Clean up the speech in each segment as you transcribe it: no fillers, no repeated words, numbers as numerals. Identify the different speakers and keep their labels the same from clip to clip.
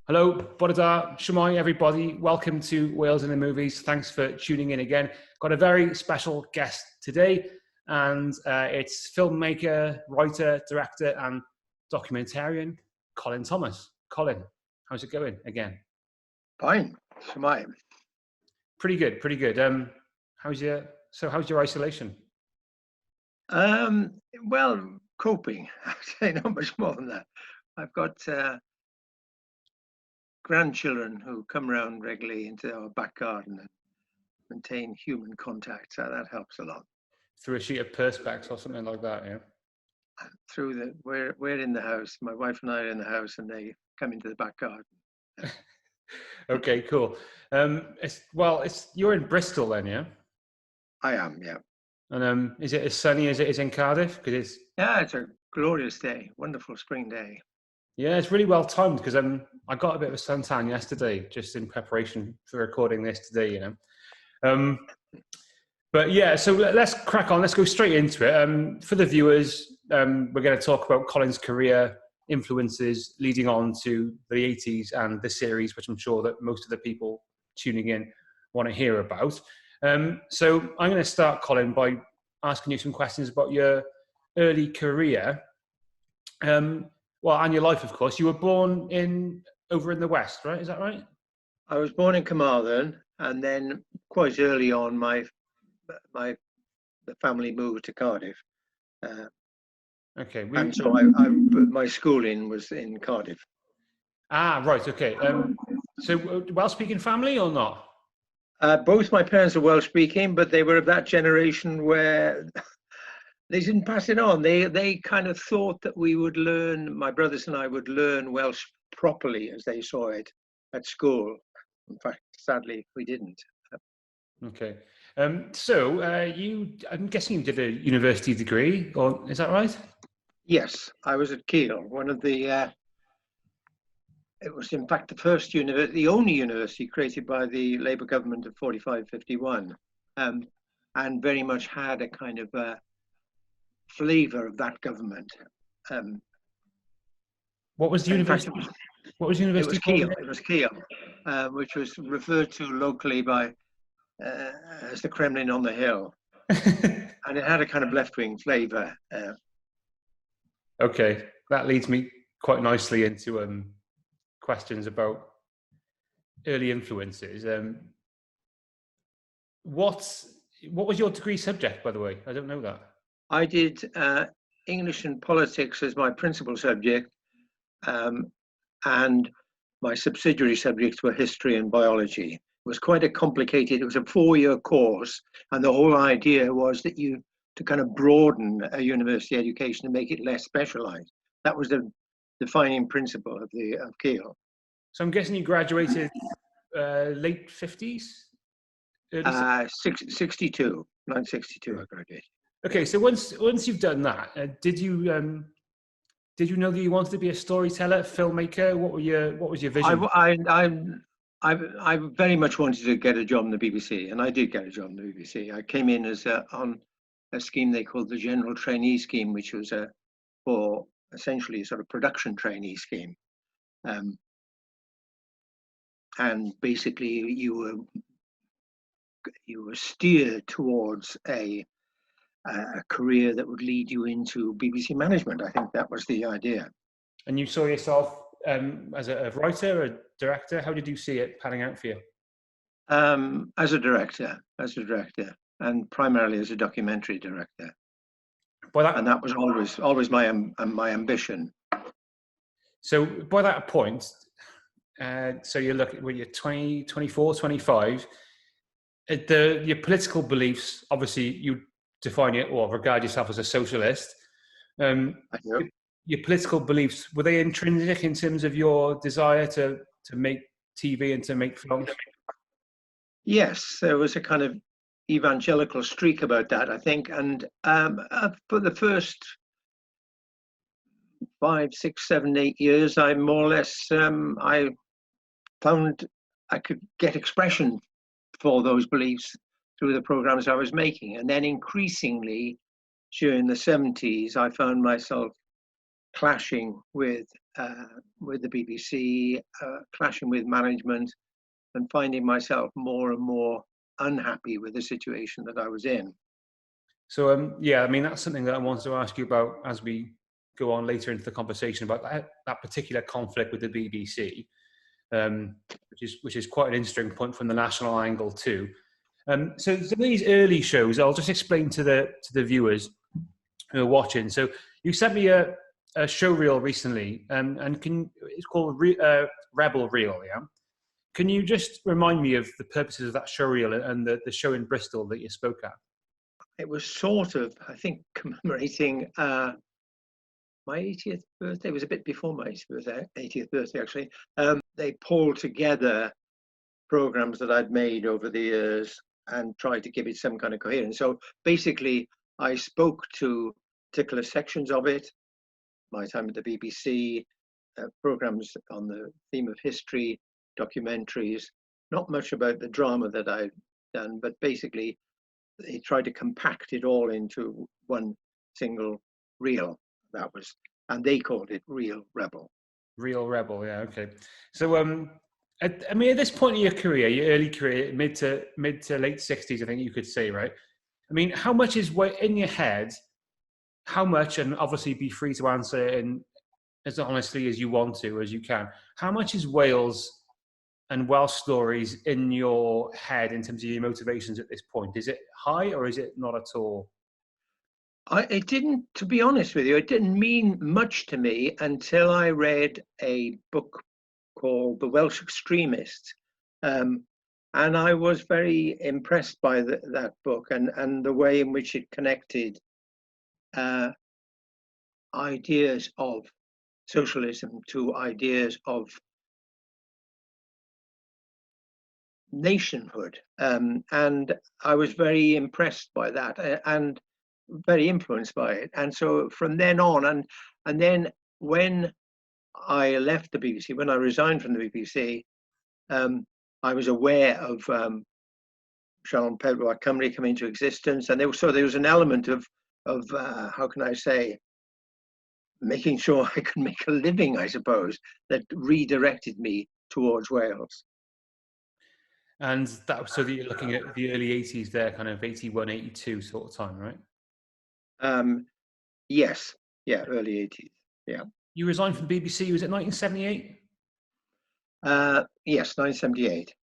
Speaker 1: Hello, bore da, shwmae everybody. Welcome to Wales in the Movies. Thanks for tuning in again. Got a very special guest today, and it's filmmaker, writer, director, and documentarian Colin Thomas. Colin, how's it going again?
Speaker 2: Fine, shwmae.
Speaker 1: Pretty good, pretty good. How's your isolation?
Speaker 2: Well, coping. I'd say not much more than that. I've got grandchildren who come around regularly into our back garden and maintain human contact, so that helps a lot.
Speaker 1: Through a sheet of perspex or something like that, yeah.
Speaker 2: We're in the house. My wife and I are in the house, and they come into the back garden.
Speaker 1: Okay, cool. You're in Bristol then, yeah?
Speaker 2: I am, yeah.
Speaker 1: And is it as sunny as it is in Cardiff? Because
Speaker 2: it's a glorious day, wonderful spring day.
Speaker 1: Yeah, it's really well timed because I got a bit of a suntan yesterday just in preparation for recording this today, you know. But yeah, so let's crack on. Let's go straight into it. For the viewers, we're going to talk about Colin's career, influences leading on to the 80s and the series, which I'm sure that most of the people tuning in want to hear about. So I'm going to start, Colin, by asking you some questions about your early career. And your life, of course. You were born over in the West, right? Is that right?
Speaker 2: I was born in Carmarthen, and then quite early on, the family moved to Cardiff.
Speaker 1: Okay.
Speaker 2: And so my schooling was in Cardiff.
Speaker 1: Ah, right. Okay. So Welsh-speaking family or not?
Speaker 2: Both my parents are Welsh-speaking, but they were of that generation where they didn't pass it on. They kind of thought that we would learn, my brothers and I would learn Welsh properly as they saw it at school. In fact, sadly, we didn't.
Speaker 1: Okay. So I'm guessing you did a university degree, or is that right?
Speaker 2: Yes, I was at Keele, one of the, it was in fact the only university created by the Labour government of 45-51, and very much had a kind of flavour of that government.
Speaker 1: What was the university? What was the university called?
Speaker 2: It was Keele, which was referred to locally by as the Kremlin on the Hill, and it had a kind of left-wing flavour.
Speaker 1: Okay, that leads me quite nicely into questions about early influences. What was your degree subject, by the way? I don't know that.
Speaker 2: I did English and politics as my principal subject, and my subsidiary subjects were history and biology. It was quite a complicated, it was a 4-year course, and the whole idea was that to kind of broaden a university education and make it less specialized. That was the defining principle of Keele.
Speaker 1: So I'm guessing you graduated late 50s?
Speaker 2: 62, 1962 I graduated.
Speaker 1: Okay, so once you've done that, did you know that you wanted to be a storyteller, filmmaker? What was your vision?
Speaker 2: I very much wanted to get a job in the BBC, and I did get a job in the BBC. I came in as on a scheme they called the General Trainee Scheme, which was for essentially a sort of production trainee scheme, and basically you were steered towards a career that would lead you into BBC management. I think that was the idea.
Speaker 1: And you saw yourself as a writer, a director? How did you see it panning out for you?
Speaker 2: As a director, and primarily as a documentary director. And that was always my ambition.
Speaker 1: So by that point, so you're looking when you're 20, 24, 25, your political beliefs, obviously you define it or regard yourself as a socialist. Your political beliefs, were they intrinsic in terms of your desire to make TV and to make films?
Speaker 2: Yes, there was a kind of evangelical streak about that, I think. And for the first 5, 6, 7, 8 years, I more or less, I found I could get expression for those beliefs through the programs I was making. And then increasingly during the 70s, I found myself clashing with the BBC, clashing with management, and finding myself more and more unhappy with the situation that I was in.
Speaker 1: So, yeah, I mean, that's something that I wanted to ask you about as we go on later into the conversation about that particular conflict with the BBC, which is quite an interesting point from the national angle too. So some of these early shows, I'll just explain to the viewers who are watching. So you sent me a show reel recently, and it's called Rebel Reel, yeah? Can you just remind me of the purposes of that show reel and the show in Bristol that you spoke at?
Speaker 2: It was sort of, I think, commemorating my 80th birthday. It was a bit before my 80th birthday, actually. They pulled together programs that I'd made over the years and tried to give it some kind of coherence. So basically, I spoke to particular sections of it, my time at the BBC, programs on the theme of history, documentaries, not much about the drama that I'd done, but basically they tried to compact it all into one single reel. That was, and they called it Real Rebel.
Speaker 1: Real Rebel, yeah, okay. So, I mean, at this point in your career, your early career, mid to late 60s, I think you could say, right? I mean, how much is in your head? How much, and obviously be free to answer in as honestly as you want to, as you can. How much is Wales and Welsh stories in your head in terms of your motivations at this point? Is it high or is it not at all?
Speaker 2: It didn't, to be honest with you, it didn't mean much to me until I read a book called The Welsh Extremist. And I was very impressed by that book and the way in which it connected ideas of socialism to ideas of nationhood. And I was very impressed by that and very influenced by it. And so from then on, and then when I left the BBC, when I resigned from the BBC, I was aware of Siôn Pedwar Cymru coming into existence, and there was an element of how can I say, making sure I could make a living, I suppose, that redirected me towards Wales.
Speaker 1: And that, so that you're looking at the early 80s there, kind of 81, 82 sort of time, right?
Speaker 2: Yes, yeah, early 80s, yeah.
Speaker 1: You resigned from BBC, was it 1978?
Speaker 2: Yes, 1978.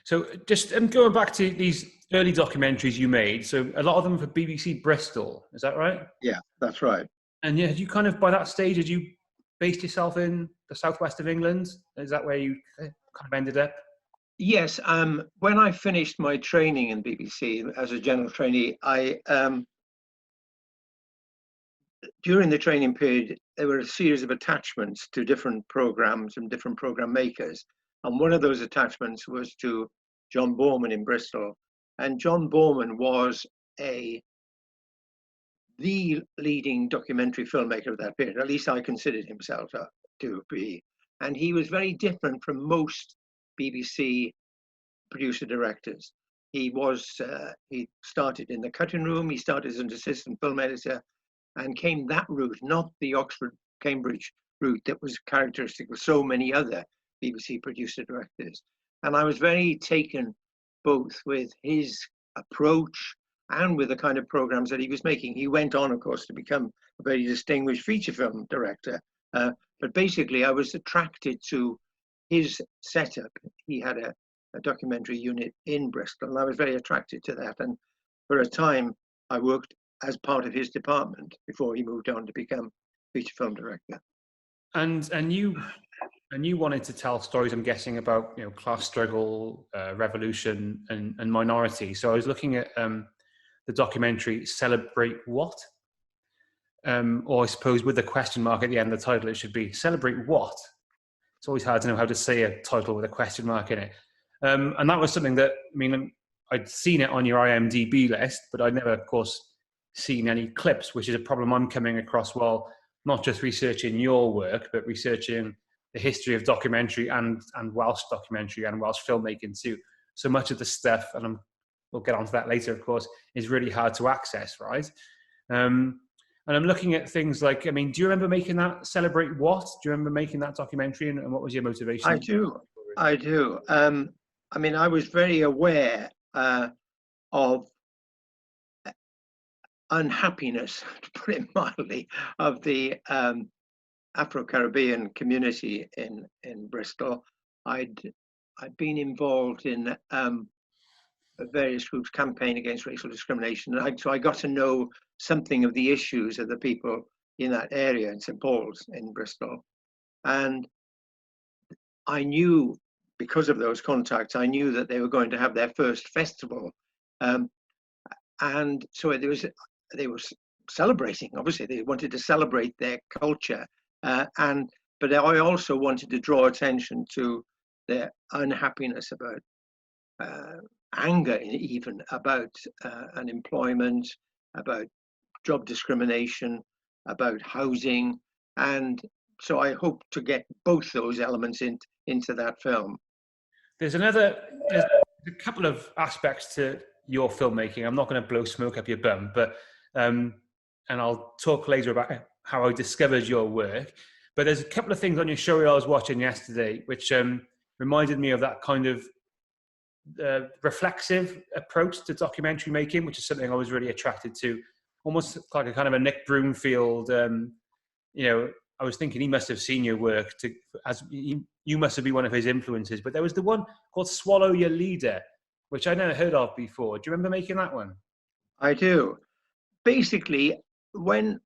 Speaker 1: So just going back to these early documentaries you made, so a lot of them for BBC Bristol, is that right?
Speaker 2: Yeah, that's right.
Speaker 1: And yeah, had you kind of, by that stage, had you based yourself in the southwest of England? Is that where you kind of ended up?
Speaker 2: Yes, when I finished my training in BBC as a general trainee, during the training period, there were a series of attachments to different programs and different program makers. And one of those attachments was to John Borman in Bristol. And John Borman was the leading documentary filmmaker of that period. At least I considered himself to be. And he was very different from most BBC producer directors. He started in the cutting room. He started as an assistant film editor and came that route, not the Oxford, Cambridge route that was characteristic of so many other BBC producer directors. And I was very taken both with his approach and with the kind of programs that he was making. He went on, of course, to become a very distinguished feature film director. But basically, I was attracted to his setup. He had a documentary unit in Bristol, and I was very attracted to that. And for a time, I worked as part of his department before he moved on to become feature film director.
Speaker 1: And you wanted to tell stories, I'm guessing, about class struggle, revolution, and minority. So I was looking at the documentary "Celebrate What," or I suppose with the question mark at the end of the title, it should be "Celebrate What." It's always hard to know how to say a title with a question mark in it. And that was something that, I mean, I'd seen it on your IMDb list, but I'd never, of course, seen any clips, which is a problem I'm coming across while not just researching your work, but researching the history of documentary and Welsh documentary and Welsh filmmaking too. So much of the stuff, and we'll get onto that later, of course, is really hard to access, right? And I'm looking at things like, I mean, do you remember making that Celebrate What? Do you remember making that documentary, and what was your motivation?
Speaker 2: I do. I do. I mean, I was very aware of unhappiness, to put it mildly, of the Afro-Caribbean community in Bristol. I'd been involved in various groups' campaign against racial discrimination, and so I got to know something of the issues of the people in that area in St Paul's in Bristol, and I knew, because of those contacts, I knew that they were going to have their first festival, and so they were celebrating. Obviously, they wanted to celebrate their culture, but I also wanted to draw attention to their unhappiness about anger, even about unemployment, about job discrimination, about housing, and so I hope to get both those elements into that film.
Speaker 1: There's a couple of aspects to your filmmaking. I'm not going to blow smoke up your bum, but and I'll talk later about how I discovered your work. But there's a couple of things on your show I was watching yesterday, which reminded me of that kind of reflexive approach to documentary making, which is something I was really attracted to. Almost like a kind of a Nick Broomfield. I was thinking he must have seen your work, you must have been one of his influences. But there was the one called Swallow Your Leader, which I never heard of before. Do you remember making that one?
Speaker 2: I do. Basically, when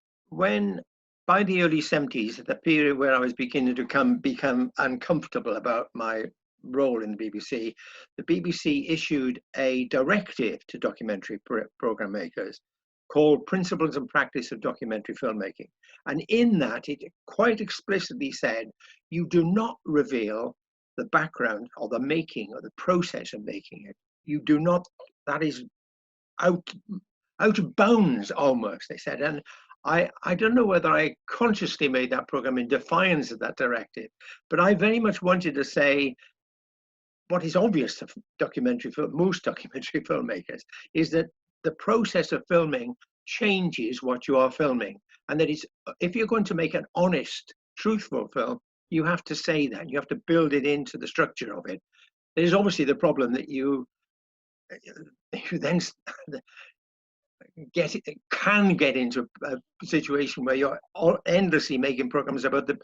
Speaker 2: by the early 70s, the period where I was beginning to become uncomfortable about my role in the BBC issued a directive to documentary program makers called Principles and Practice of Documentary Filmmaking. And in that, it quite explicitly said, you do not reveal the background or the making or the process of making it. You do not, that is out of bounds almost, they said. And I don't know whether I consciously made that program in defiance of that directive, but I very much wanted to say what is obvious to most documentary filmmakers is that the process of filming changes what you are filming, and that if you're going to make an honest, truthful film, you have to say that. You have to build it into the structure of it. There's obviously the problem that you then can get into a situation where you're endlessly making programs about the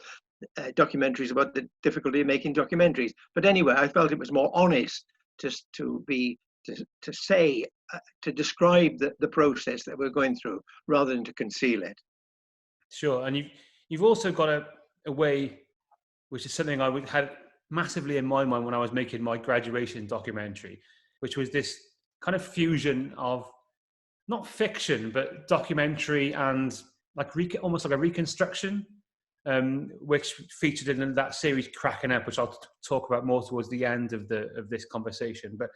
Speaker 2: documentaries about the difficulty of making documentaries. But anyway, I felt it was more honest just to say to describe the process that we're going through rather than to conceal it.
Speaker 1: Sure, and you've also got a way, which is something I had massively in my mind when I was making my graduation documentary, which was this kind of fusion of not fiction, but documentary and almost like a reconstruction, which featured in that series Cracking Up, which I'll talk about more towards the end of this conversation. But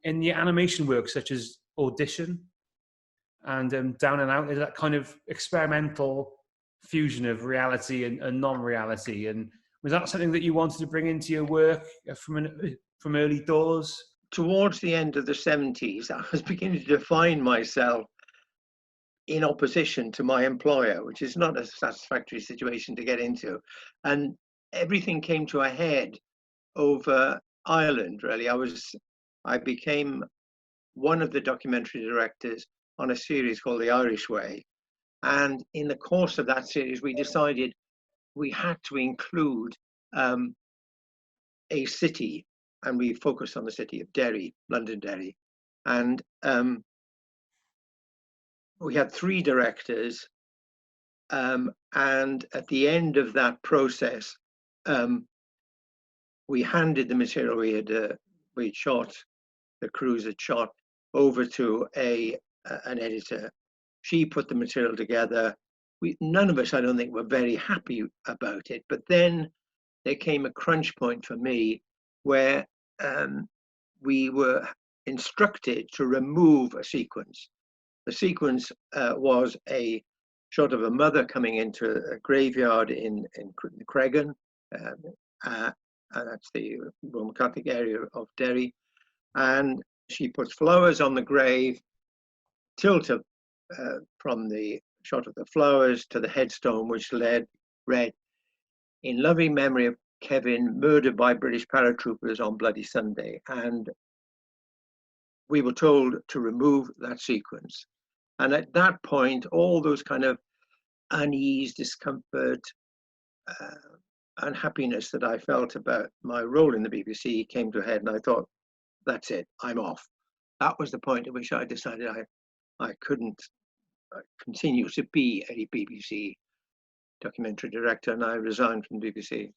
Speaker 1: in the animation work, such as Audition and Down and Out, there's that kind of experimental fusion of reality and non-reality. And was that something that you wanted to bring into your work from early doors?
Speaker 2: Towards the end of the 70s, I was beginning to define myself in opposition to my employer, which is not a satisfactory situation to get into. And everything came to a head over Ireland, really. I became one of the documentary directors on a series called The Irish Way. And in the course of that series, we decided we had to include a city, and we focused on the city of Derry, Londonderry. And we had 3 directors, and at the end of that process, we handed the material we'd shot, the crews had shot, over to an editor. She put the material together. None of us, I don't think, were very happy about it. But then there came a crunch point for me where we were instructed to remove a sequence. The sequence was a shot of a mother coming into a graveyard in Cregan, and that's the Roman Catholic area of Derry. And she puts flowers on the grave, tilted from the shot of the flowers to the headstone, which read, "In loving memory of Kevin, murdered by British paratroopers on Bloody Sunday." And we were told to remove that sequence. And at that point, all those kind of unease, discomfort, unhappiness that I felt about my role in the BBC came to a head, and I thought, that's it, I'm off. That was the point at which I decided I couldn't continue to be a BBC documentary director, and I resigned from the BBC.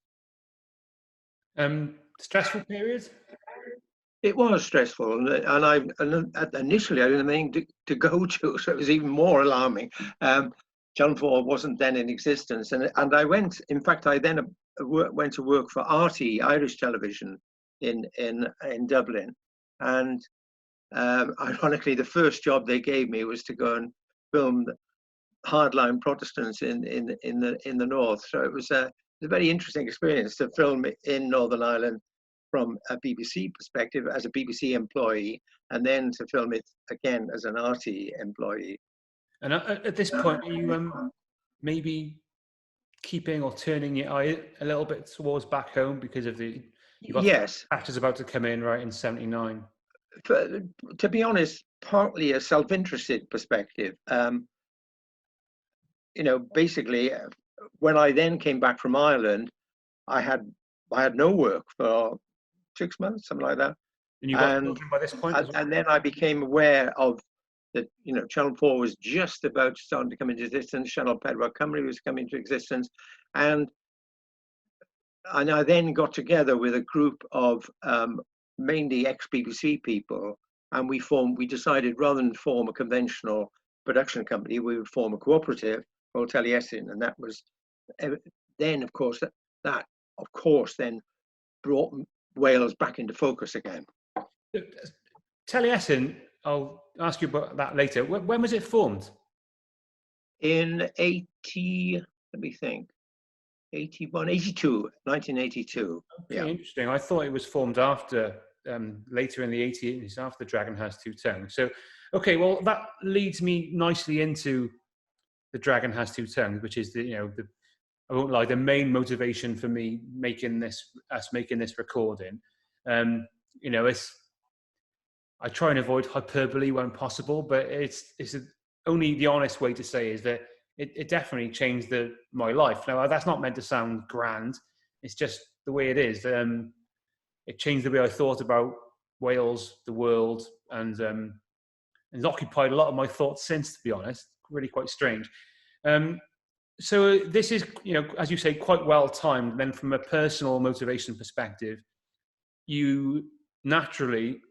Speaker 1: Stressful period?
Speaker 2: It was stressful, and initially I didn't mean to go to, so it was even more alarming. Channel 4 wasn't then in existence, and I went. In fact, I then went to work for RT, Irish Television, in Dublin, and ironically, the first job they gave me was to go and film hardline Protestants in the north. So it was a very interesting experience to film in Northern Ireland from a BBC perspective as a BBC employee, and then to film it again as an RT employee.
Speaker 1: And at this point, are you maybe keeping or turning your eye a little bit towards back home because of the
Speaker 2: yes,
Speaker 1: actors about to come in right in '79?
Speaker 2: To be honest, partly a self-interested perspective. Basically, when I then came back from Ireland, I had no work for 6 months, something like that.
Speaker 1: And you got children by this point as well?
Speaker 2: And then I became aware of that, Channel 4 was just about starting to come into existence. Channel Pedwar Cymru was coming into existence. And I then got together with a group of mainly ex-BBC people, and we decided rather than form a conventional production company, we would form a cooperative called Taliesin, and that was then, of course, that then brought Wales back into focus again.
Speaker 1: Taliesin, I'll ask you about that later. When was it formed?
Speaker 2: In 1982.
Speaker 1: Okay,
Speaker 2: yeah.
Speaker 1: Interesting. I thought it was formed after, later in the 80s, after Dragon Has Two Tongues. So, okay, well, that leads me nicely into The Dragon Has Two Tongues, which is I won't lie, the main motivation for me making this recording. I try and avoid hyperbole when possible, but it's only the honest way to say is that it definitely changed my life. Now, that's not meant to sound grand. It's just the way it is. It changed the way I thought about Wales, the world, and it's occupied a lot of my thoughts since, to be honest. Really quite strange. So this is, as you say, quite well timed. Then from a personal motivation perspective, you naturally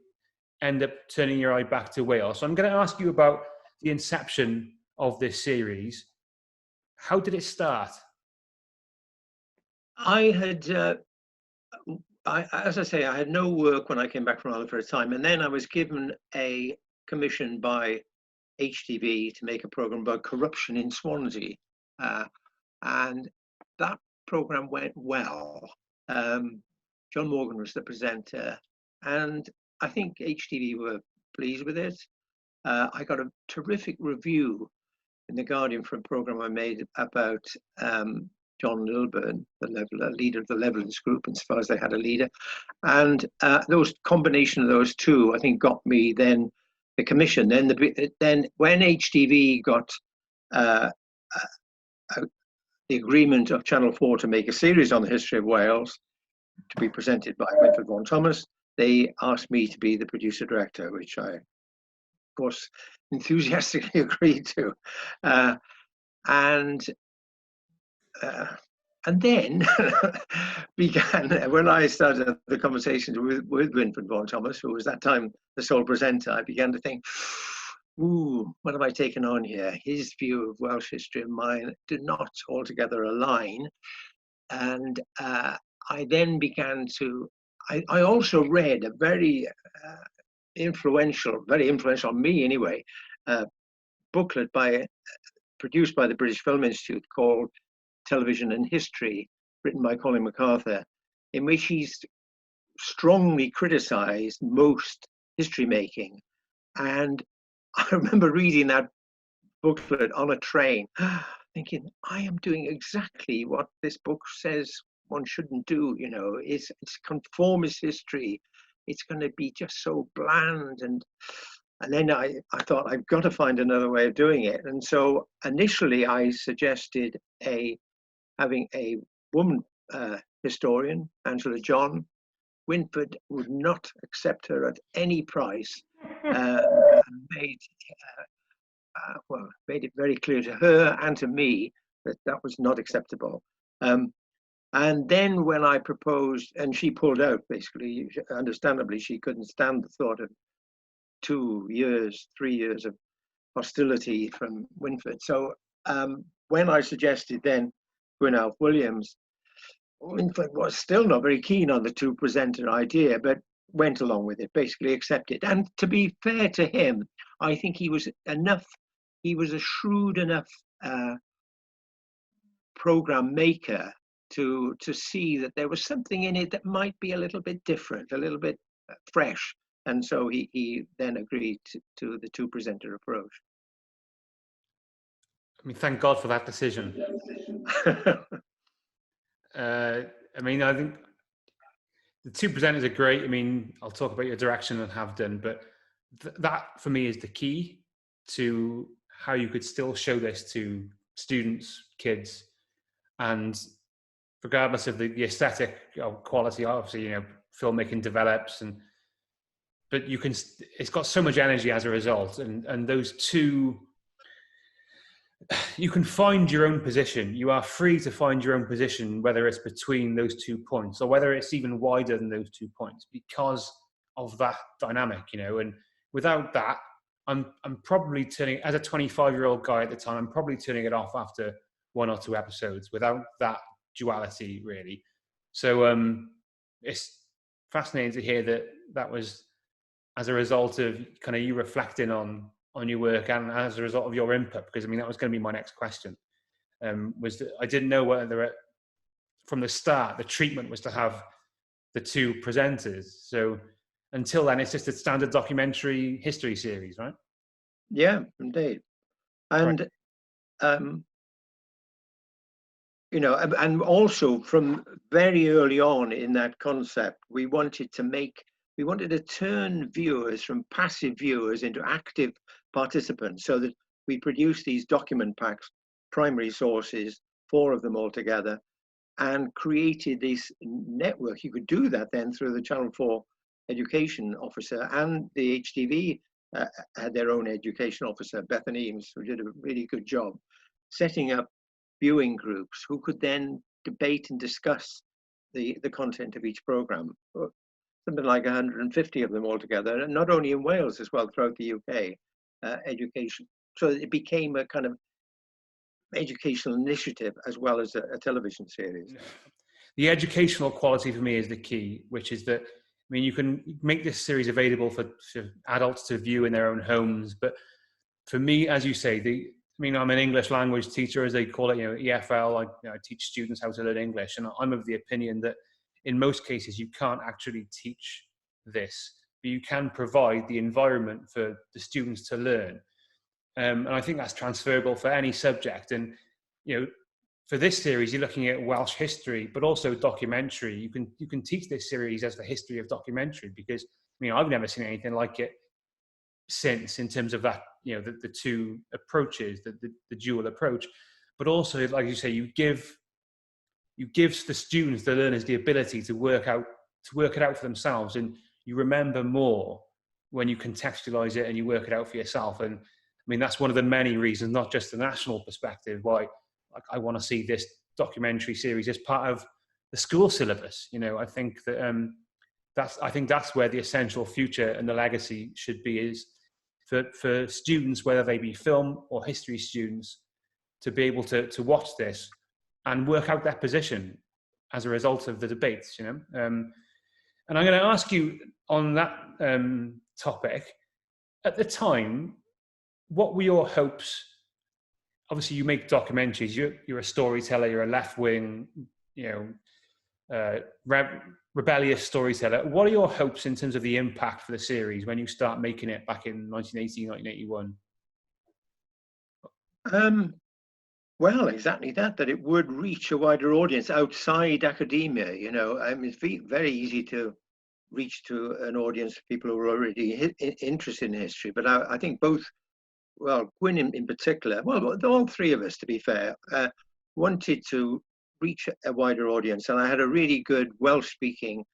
Speaker 1: end up turning your eye back to Wales. So I'm going to ask you about the inception of this series. How did it start?
Speaker 2: I had, as I say, I had no work when I came back from Ireland for a time, and then I was given a commission by HTV to make a program about corruption in Swansea, and that program went well. John Morgan was the presenter, and I think HTV were pleased with it. I got a terrific review in The Guardian for a program I made about John Lilburn, the leader of the Levellands group, insofar as they had a leader. And those combination of those two, I think, got me then the commission. Then when HTV got the agreement of Channel 4 to make a series on the history of Wales to be presented by Winford Vaughan Thomas, they asked me to be the producer director, which I, of course, enthusiastically agreed to. And then began, when I started the conversations with Winford Vaughan Thomas, who was that time the sole presenter, I began to think, ooh, what have I taken on here? His view of Welsh history and mine did not altogether align. And I then began to, I also read a very influential on me anyway, booklet produced by the British Film Institute called Television and History, written by Colin MacArthur, in which he's strongly criticized most history making. And I remember reading that booklet on a train, thinking, I am doing exactly what this book says one shouldn't do. You know, it's conformist history. It's going to be just so bland. And then I thought, I've got to find another way of doing it. And so initially I suggested having a woman historian, Angela John. Winford would not accept her at any price. Made made it very clear to her and to me that that was not acceptable. And then when I proposed, and she pulled out, basically, understandably, she couldn't stand the thought of 2 years, 3 years of hostility from Winford. So when I suggested then Gwynalf Williams, Winford was still not very keen on the two presenter idea, but went along with it, basically accepted. And to be fair to him, I think he was a shrewd enough program maker to see that there was something in it that might be a little bit different, a little bit fresh. And so he then agreed to the two presenter approach.
Speaker 1: I mean, thank God for that decision. I mean, I think the two presenters are great. I mean, I'll talk about your direction and have done, but that for me is the key to how you could still show this to students, kids, and regardless of the aesthetic quality, obviously, you know, filmmaking develops, but you can, it's got so much energy as a result, and those two, you can find your own position. You are free to find your own position, whether it's between those 2 points or whether it's even wider than those 2 points, because of that dynamic, you know. And without that, I'm probably turning, as a 25-year-old guy at the time, I'm probably turning it off after 1 or 2 episodes without that duality, really. So it's fascinating to hear that was as a result of kind of you reflecting on your work and as a result of your input, because I mean, that was going to be my next question. Was that I didn't know whether from the start the treatment was to have the two presenters. So until then, it's just a standard documentary history series, right?
Speaker 2: Yeah, indeed. And right. You know, and also from very early on in that concept, we wanted to turn viewers from passive viewers into active participants, so that we produced these document packs, primary sources, 4 of them altogether, and created this network. You could do that then through the Channel 4 education officer, and the HTV had their own education officer, Bethany Eames, who did a really good job setting up viewing groups who could then debate and discuss the content of each program. Something like 150 of them altogether, and not only in Wales as well, throughout the UK, education. So it became a kind of educational initiative as well as a television series.
Speaker 1: The educational quality for me is the key, which is that, I mean, you can make this series available for adults to view in their own homes, but for me, as you say, I mean, I'm an English language teacher, as they call it, you know, EFL. I teach students how to learn English, and I'm of the opinion that in most cases you can't actually teach this, but you can provide the environment for the students to learn. And I think that's transferable for any subject. And, you know, for this series, you're looking at Welsh history, but also documentary. You can teach this series as the history of documentary, because, I mean, I've never seen anything like it since, in terms of that, you know, the two approaches, the dual approach. But also, like you say, you give the students, the learners, the ability to work it out for themselves, and you remember more when you contextualize it and you work it out for yourself. And I mean, that's one of the many reasons, not just the national perspective, why I want to see this documentary series as part of the school syllabus. You know, I think that that's where the essential future and the legacy should be, is for students, whether they be film or history students, to be able to watch this and work out their position as a result of the debates, you know. And I'm going to ask you on that topic, at the time, what were your hopes? Obviously, you make documentaries. You're a storyteller. You're a left-wing, you know, rebellious storyteller. What are your hopes in terms of the impact for the series when you start making it back in 1980, 1981?
Speaker 2: Well, exactly that it would reach a wider audience outside academia. I mean, it's very easy to reach to an audience of people who are already interested in history. But I think both, well, Gwyn in particular, well, all three of us, to be fair, wanted to reach a wider audience. And I had a really good Welsh-speaking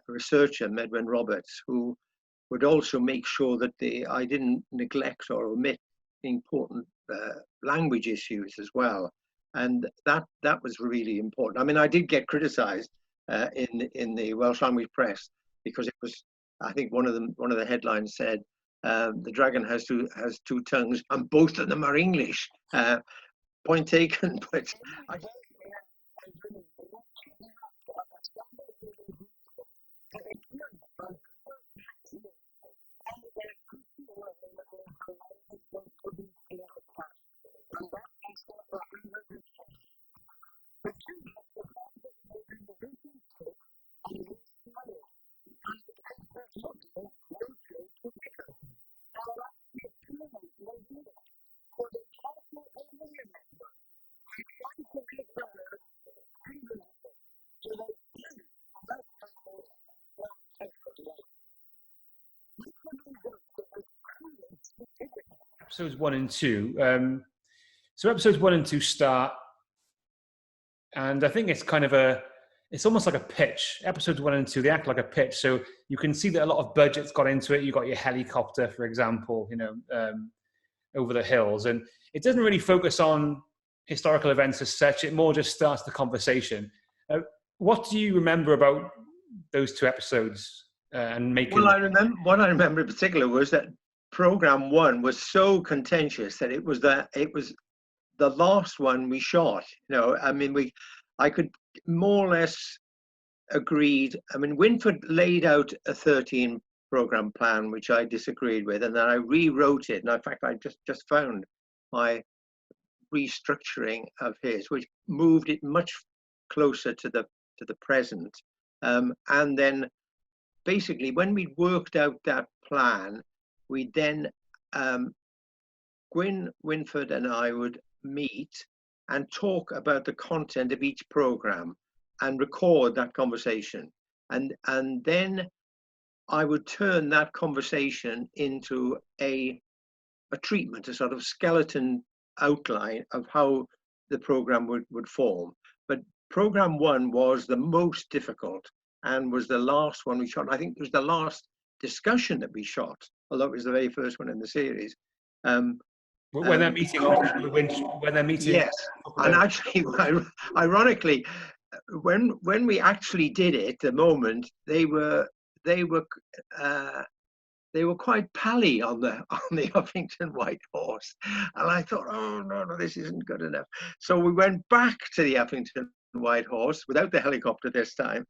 Speaker 2: researcher, Medwyn Roberts, who would also make sure that I didn't neglect or omit important language issues as well. And that was really important. I mean, I did get criticised in the Welsh language press because it was, I think one of the headlines said, the dragon has two tongues and both of them are English. Point taken, but
Speaker 1: Episodes 1 and 2. So episodes 1 and 2 start, and I think it's kind of it's almost like a pitch. Episodes 1 and 2, they act like a pitch. So you can see that a lot of budget's got into it. You got your helicopter, for example, over the hills, and it doesn't really focus on historical events as such. It more just starts the conversation. What do you remember about those two episodes and making?
Speaker 2: Well, what I remember in particular was that program 1 was so contentious that it was the last one we shot. I mean, I could more or less agreed. I mean, Winford laid out a 13 program plan, which I disagreed with, and then I rewrote it. And in fact, I just found my restructuring of his, which moved it much closer to the present. And then basically, when we worked out that plan, we then Gwyn, Winford, and I would meet and talk about the content of each program and record that conversation. And then I would turn that conversation into a treatment, a sort of skeleton outline of how the program would form. But program 1 was the most difficult and was the last one we shot. I think it was the last discussion that we shot, although it was the very first one in the series.
Speaker 1: When they're meeting when they're meeting.
Speaker 2: Yes, and actually, ironically, when we actually did it, the moment they were quite pally on the Uffington White Horse, and I thought, oh no, this isn't good enough. So we went back to the Uffington White Horse without the helicopter this time,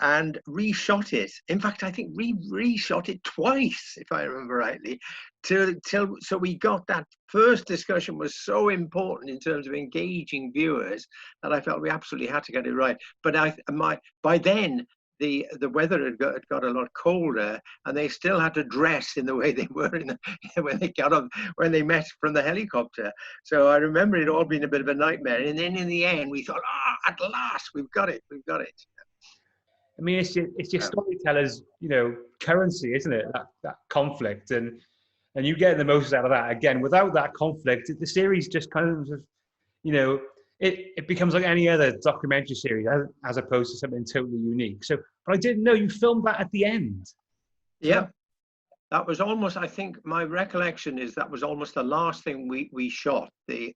Speaker 2: and reshot it. In fact, I think reshot it twice, if I remember rightly, so we got that first discussion was so important in terms of engaging viewers that I felt we absolutely had to get it right. But by then the weather had got a lot colder, and they still had to dress in the way they were when they met from the helicopter. So I remember it all being a bit of a nightmare. And then in the end, we thought, at last, we've got it.
Speaker 1: I mean, it's your storyteller's, currency, isn't it? That conflict, and you get the most out of that. Again, without that conflict, the series just kind of, it becomes like any other documentary series, as opposed to something totally unique. So, but I didn't know you filmed that at the end.
Speaker 2: Yeah, that was almost. I think my recollection is that was almost the last thing we shot. The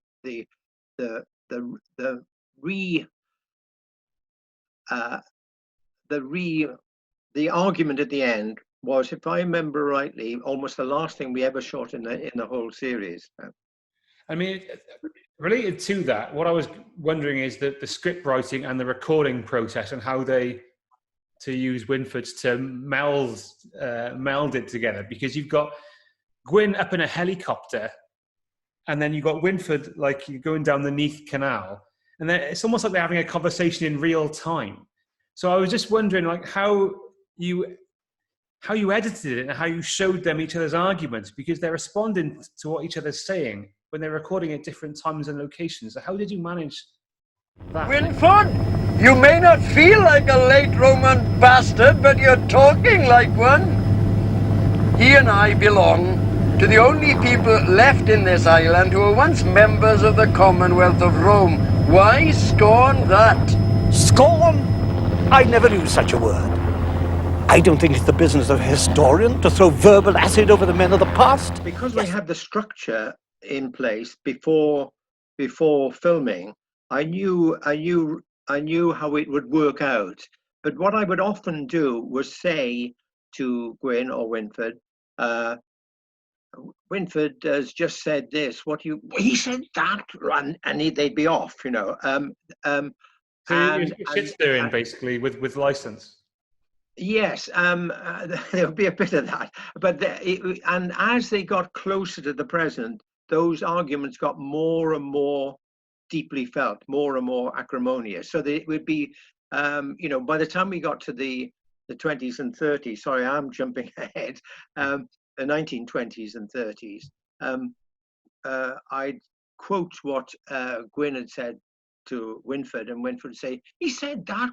Speaker 2: argument at the end was, if I remember rightly, almost the last thing we ever shot in the whole series.
Speaker 1: I mean, related to that, what I was wondering is that the script writing and the recording process and how they, to use Winford's term, meld it together, because you've got Gwyn up in a helicopter, and then you've got Winford like you're going down the Neath Canal, and then it's almost like they're having a conversation in real time. So I was just wondering, like, how you edited it and how you showed them each other's arguments, because they're responding to what each other's saying when they're recording at different times and locations. So how did you manage that?
Speaker 3: Winford, you may not feel like a late Roman bastard, but you're talking like one. He and I belong to the only people left in this island who were once members of the Commonwealth of Rome. Why scorn that?
Speaker 4: Scorn? I never used such a word. I don't think it's the business of a historian to throw verbal acid over the men of the past.
Speaker 2: Because we had the structure in place before filming, I knew how it would work out. But what I would often do was say to Gwyn or Winford, Winford has just said this. He said that, and they'd be off, you know.
Speaker 1: So you're shit stirring basically with license.
Speaker 2: Yes, there would be a bit of that, but and as they got closer to the present, those arguments got more and more deeply felt, more and more acrimonious. So it would be, you know, by the time we got to the 20s and 30s, sorry, I'm jumping ahead, the 1920s and 30s, I'd quote what Gwyn had said to Winford, and Winford would say, he said that,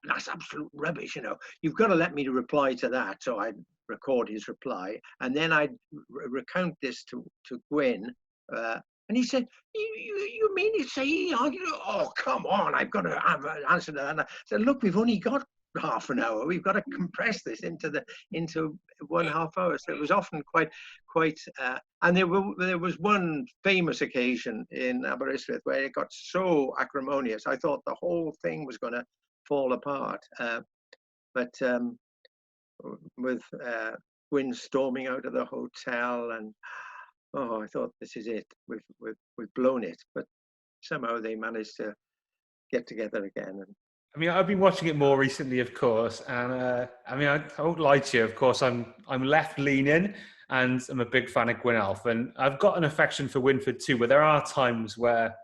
Speaker 2: that's absolute rubbish, you know, you've got to let me reply to that. So I'd record his reply, and then I'd recount this to Gwyn, and he said, you mean to say he argued? Oh, come on, I've got to have an answer to that. And I said, look, we've only got half an hour. We've got to compress this into 1.5 hours. So it was often quite, and there was one famous occasion in Aberystwyth where it got so acrimonious. I thought the whole thing was going to fall apart. But with Gwyn storming out of the hotel, and I thought, this is it. We've blown it. But somehow they managed to get together again. And
Speaker 1: I mean, I've been watching it more recently, of course, and I mean, I won't lie to you. Of course, I'm left-leaning, and I'm a big fan of Gwynalf, and I've got an affection for Winford too. But there are times where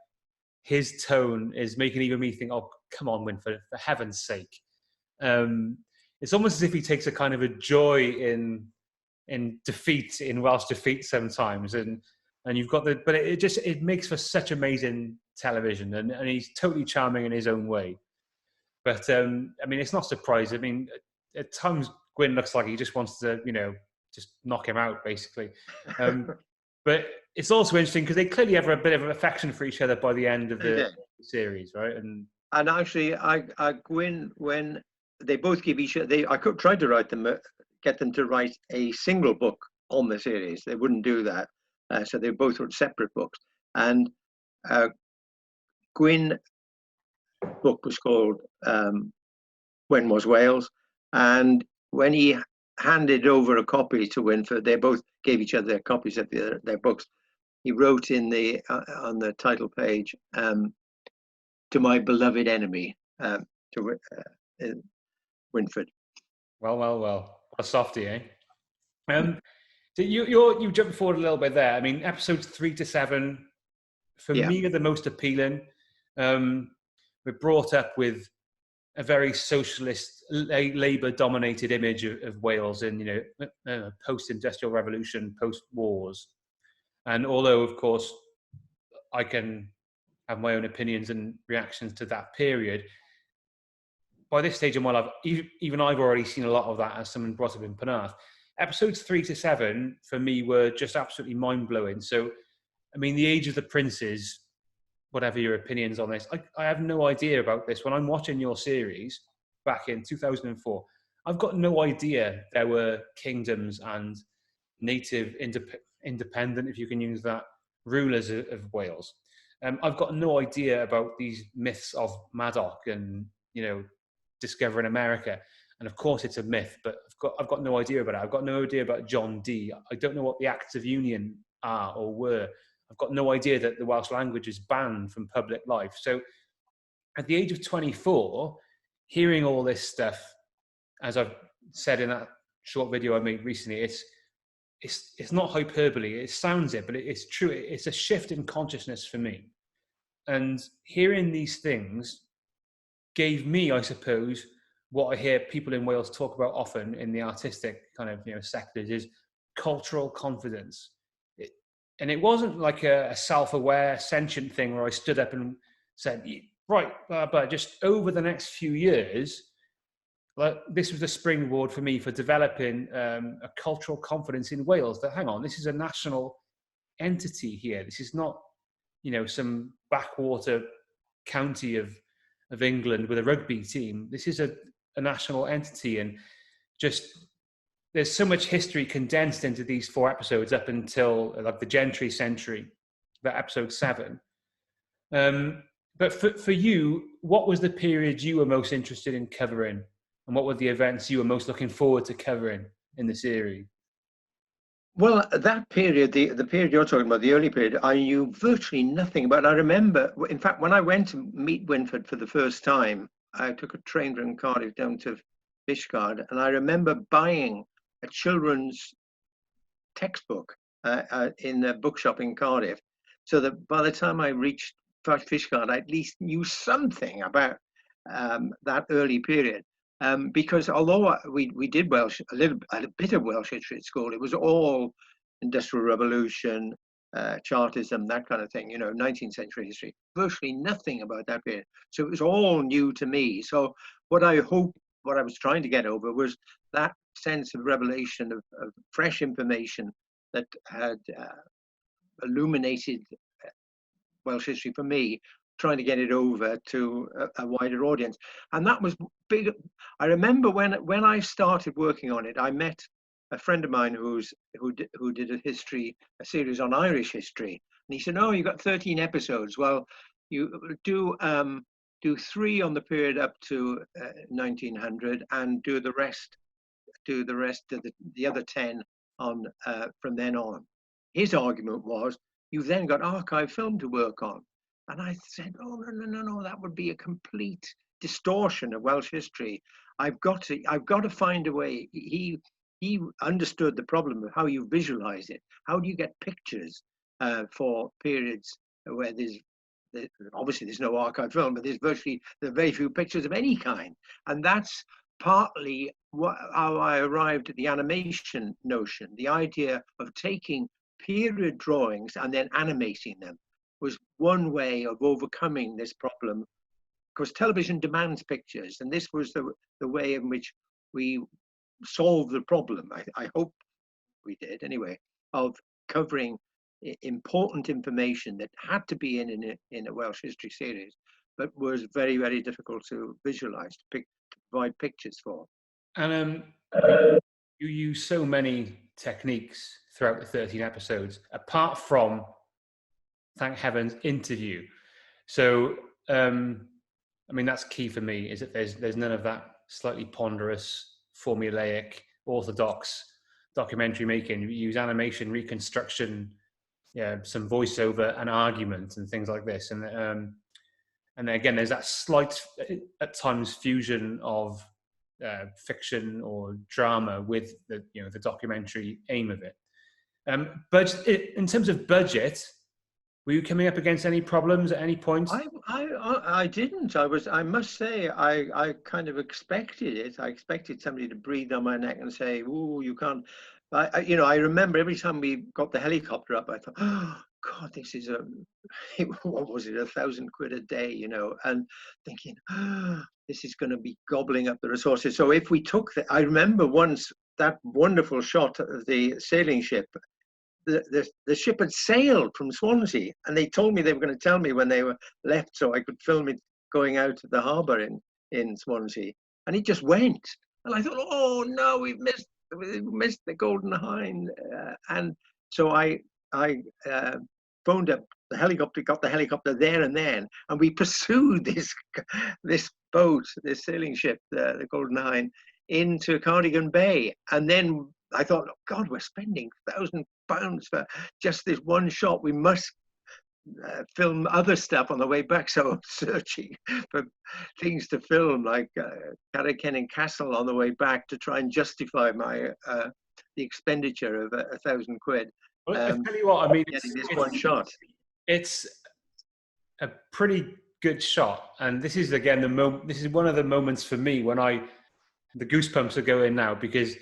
Speaker 1: his tone is making even me think, "Oh, come on, Winford, for heaven's sake!" It's almost as if he takes a kind of a joy in defeat, in Welsh defeat sometimes, and you've got but it makes for such amazing television, and he's totally charming in his own way. But I mean, it's not surprising. I mean, at times Gwyn looks like he just wants to, you know, just knock him out, basically. But it's also interesting because they clearly have a bit of affection for each other by the end of the series, right? And
Speaker 2: actually, Gwyn, when they both give each other, I could try to get them to write a single book on the series. They wouldn't do that, so they both wrote separate books. And Gwyn book was called When Was Wales, and when he handed over a copy to Winford, they both gave each other copies of their books. He wrote in on the title page, "To my beloved enemy," to Winford.
Speaker 1: Well, a softie, eh? So you jumped forward a little bit there. I mean, episodes 3 to 7 for me are the most appealing. We're brought up with a very socialist, Labour-dominated image of Wales in, you know, post-industrial revolution, post-wars. And although, of course, I can have my own opinions and reactions to that period, by this stage in my life, even I've already seen a lot of that as someone brought up in Penarth. Episodes 3 to 7, for me, were just absolutely mind-blowing. So, I mean, The Age of the Princes, whatever your opinions on this, I have no idea about this. When I'm watching your series back in 2004, I've got no idea there were kingdoms and native independent, if you can use that, rulers of Wales. I've got no idea about these myths of Madoc and, you know, discovering America. And of course it's a myth, but I've got no idea about it. I've got no idea about John Dee. I don't know what the Acts of Union are or were. I've got no idea that the Welsh language is banned from public life. So at the age of 24, hearing all this stuff, as I've said in that short video I made recently, it's not hyperbole. It sounds it, but it's true. It's a shift in consciousness for me. And hearing these things gave me, I suppose, what I hear people in Wales talk about often in the artistic kind of, you know, sectors, is cultural confidence. it wasn't like a self-aware, sentient thing where I stood up and said, right, but just over the next few years, like, this was a springboard for me for developing a cultural confidence in Wales that, hang on, this is a national entity here. This is not, some backwater county of England with a rugby team. This is a national entity, and just there's so much history condensed into these 4 episodes up until like the Gentry century, that episode 7. But for you, what was the period you were most interested in covering? And what were the events you were most looking forward to covering in the series?
Speaker 2: Well, that period, the period you're talking about, the early period, I knew virtually nothing about. I remember, in fact, when I went to meet Winford for the first time, I took a train from Cardiff down to Fishguard, and I remember buying a children's textbook in a bookshop in Cardiff, so that by the time I reached Fishguard, I at least knew something about that early period. Because although we did Welsh, a bit of Welsh history at school, it was all Industrial Revolution, Chartism, that kind of thing, 19th century history, virtually nothing about that period. So it was all new to me. So what I was trying to get over was that sense of revelation of fresh information that had illuminated Welsh history for me, trying to get it over to a wider audience. And that was big. I remember when I started working on it, I met a friend of mine who did a series on Irish history, and he said, "Oh, you've got 13 episodes. Well, you do 3 on the period up to 1900, and do the rest of the other 10 on from then on." His argument was, "You've then got archive film to work on." And I said, "Oh, no, that would be a complete distortion of Welsh history. I've got to find a way." He understood the problem of how you visualize it. How do you get pictures for periods where obviously there's no archive film, but there's very few pictures of any kind. And that's partly how I arrived at the animation notion. The idea of taking period drawings and then animating them was one way of overcoming this problem, because television demands pictures, and this was the way in which we solved the problem. I hope we did anyway, of covering important information that had to be in a Welsh history series, but was very, very difficult to visualize, to provide pictures for.
Speaker 1: And you use so many techniques throughout the 13 episodes, apart from, thank heavens, interview. So, that's key for me, is that there's none of that slightly ponderous, formulaic, orthodox documentary making. You use animation, reconstruction, some voiceover and argument and things like this. And then again, there's that slight, at times, fusion of fiction or drama with the documentary aim of it. But in terms of budget, were you coming up against any problems at any point?
Speaker 2: I didn't. I must say, I kind of expected it. I expected somebody to breathe on my neck and say, "Oh, you can't." I remember every time we got the helicopter up, I thought, "Oh God, this is what was it, £1,000 a day?" And thinking, "Oh, this is going to be gobbling up the resources." So if we took I remember once that wonderful shot of the sailing ship. The ship had sailed from Swansea, and they told me they were going to tell me when they were left, so I could film it going out of the harbour in Swansea. And it just went, and I thought, "Oh no, we've missed the Golden Hind." And so I phoned up the helicopter, got the helicopter there and then, and we pursued this boat, this sailing ship, the Golden Hind, into Cardigan Bay. And then I thought, "Oh God, we're spending £1,000 for just this one shot. We must film other stuff on the way back." So I'm searching for things to film, like Carrick-Kenning Castle on the way back, to try and justify my the expenditure of £1,000.
Speaker 1: Well, I tell you what,
Speaker 2: getting this one shot.
Speaker 1: It's a pretty good shot, and this is again this is one of the moments for me when the goosebumps are going now, because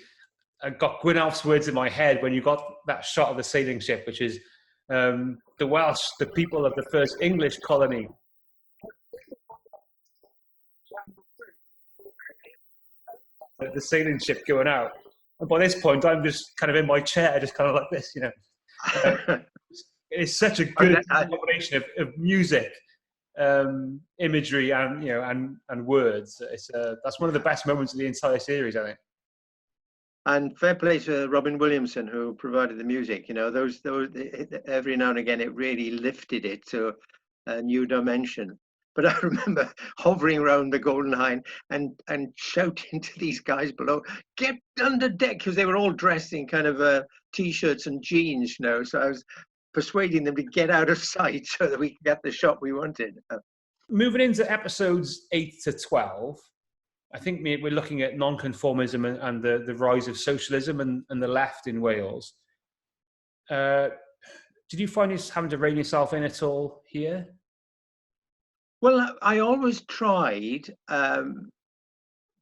Speaker 1: I got Gwynalf's words in my head when you got that shot of the sailing ship, which is The Welsh, the people of the first English colony. The sailing ship going out. And by this point, I'm just kind of in my chair, just kind of like this, you know. It's such a good combination of music, imagery, and you know, and words. That's one of the best moments of the entire series, I think.
Speaker 2: And fair play to Robin Williamson, who provided the music. You know, those every now and again it really lifted it to a new dimension. But I remember hovering around the Golden Hind and shouting to these guys below, "Get under deck," because they were all dressed in kind of t-shirts and jeans, you know. So I was persuading them to get out of sight so that we could get the shot we wanted.
Speaker 1: Moving into episodes 8 to 12, I think we're looking at nonconformism and the rise of socialism and the left in Wales. Did you find yourself having to rein yourself in at all here?
Speaker 2: Well, I always tried.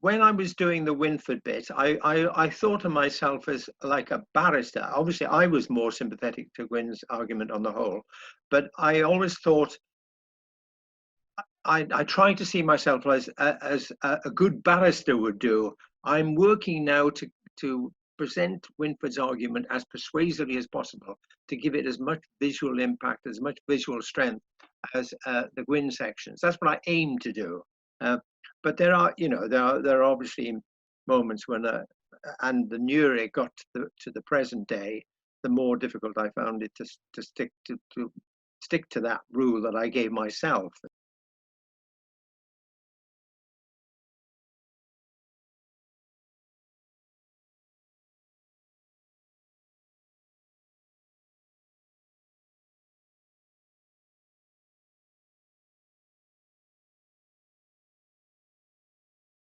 Speaker 2: When I was doing the Winford bit, I thought of myself as like a barrister. Obviously, I was more sympathetic to Gwyn's argument on the whole, but I always thought I tried to see myself as a good barrister would do. I'm working now to present Winford's argument as persuasively as possible, to give it as much visual impact, as much visual strength as the Gwyn sections. That's what I aim to do. But there are, you know, there are obviously moments when, and the nearer it got to the present day, the more difficult I found it to stick to that rule that I gave myself.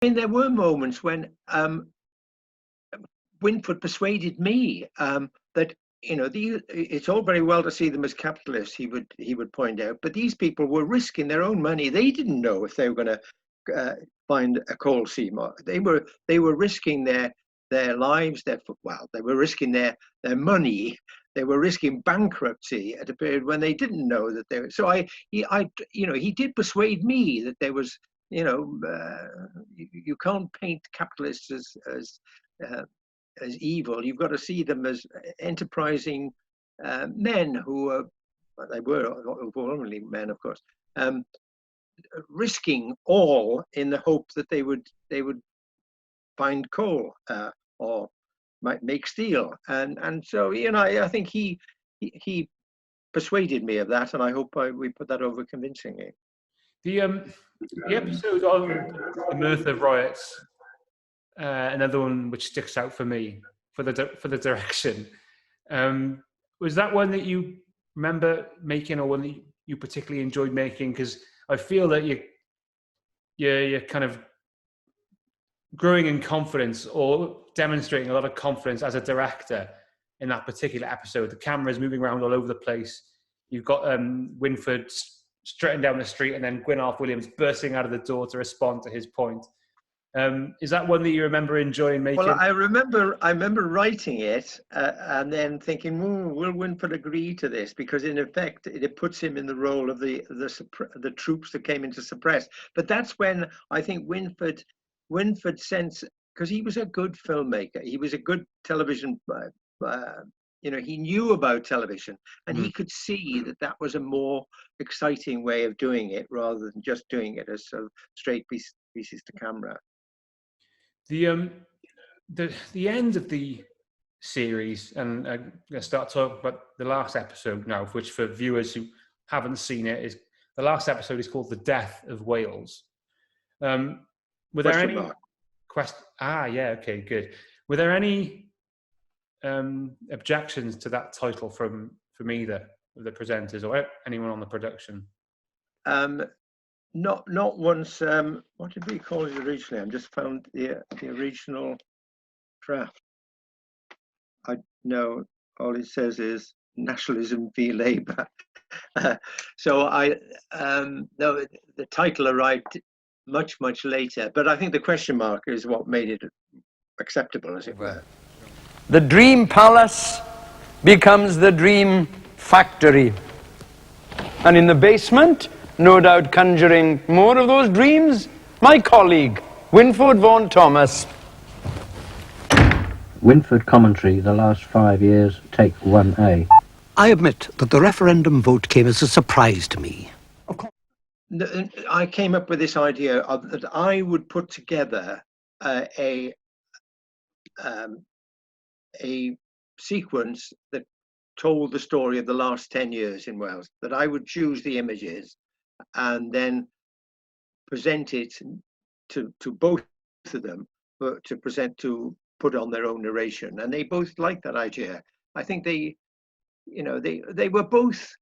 Speaker 2: I mean, there were moments when Winford persuaded me that, you know, it's all very well to see them as capitalists, he would point out, but these people were risking their own money. They didn't know if they were going to find a coal seam. They were risking their lives. They were risking their money. They were risking bankruptcy at a period when they didn't know that they were. So he did persuade me that there was. You know, you can't paint capitalists as evil. You've got to see them as enterprising men who they were overwhelmingly men, of course, risking all in the hope that they would find coal or might make steel. And so, you know, I think he persuaded me of that, and I hope we put that over convincingly.
Speaker 1: The episode on the Merthyr riots, another one which sticks out for me for the direction. Was that one that you remember making, or one that you particularly enjoyed making? Because I feel that you're kind of growing in confidence, or demonstrating a lot of confidence as a director in that particular episode. The camera's moving around all over the place. You've got Winford strutting down the street, and then Gwynarth Williams bursting out of the door to respond to his point. Is that one that you remember enjoying making?
Speaker 2: Well, I remember writing it and then thinking, will Winford agree to this? Because in effect, it puts him in the role of the troops that came in to suppress. But that's when I think Winford sensed, because he was a good filmmaker, he was a good television. You know, he knew about television, and he could see that was a more exciting way of doing it rather than just doing it as sort of straight pieces to camera. The
Speaker 1: end of the series, and I'm going to start talking about the last episode now, which for viewers who haven't seen it, is the last episode is called "The Death of Wales." Were there any questions? Yeah, okay, good. Were there any objections to that title from either of the presenters or anyone on the production?
Speaker 2: Not once. What did we call it originally? I just found the original draft. I know all it says is nationalism v Labour. So no, the title arrived much later, but I think the question mark is what made it acceptable, as it were.
Speaker 3: The dream palace becomes the dream factory. And in the basement, no doubt conjuring more of those dreams, my colleague, Winford Vaughan Thomas.
Speaker 5: Winford commentary, the last 5 years, take 1A.
Speaker 4: I admit that the referendum vote came as a surprise to me.
Speaker 2: I came up with this idea of that I would put together a sequence that told the story of the last 10 years in Wales, that I would choose the images and then present it to both of them, but to put on their own narration. And they both liked that idea. I think they were both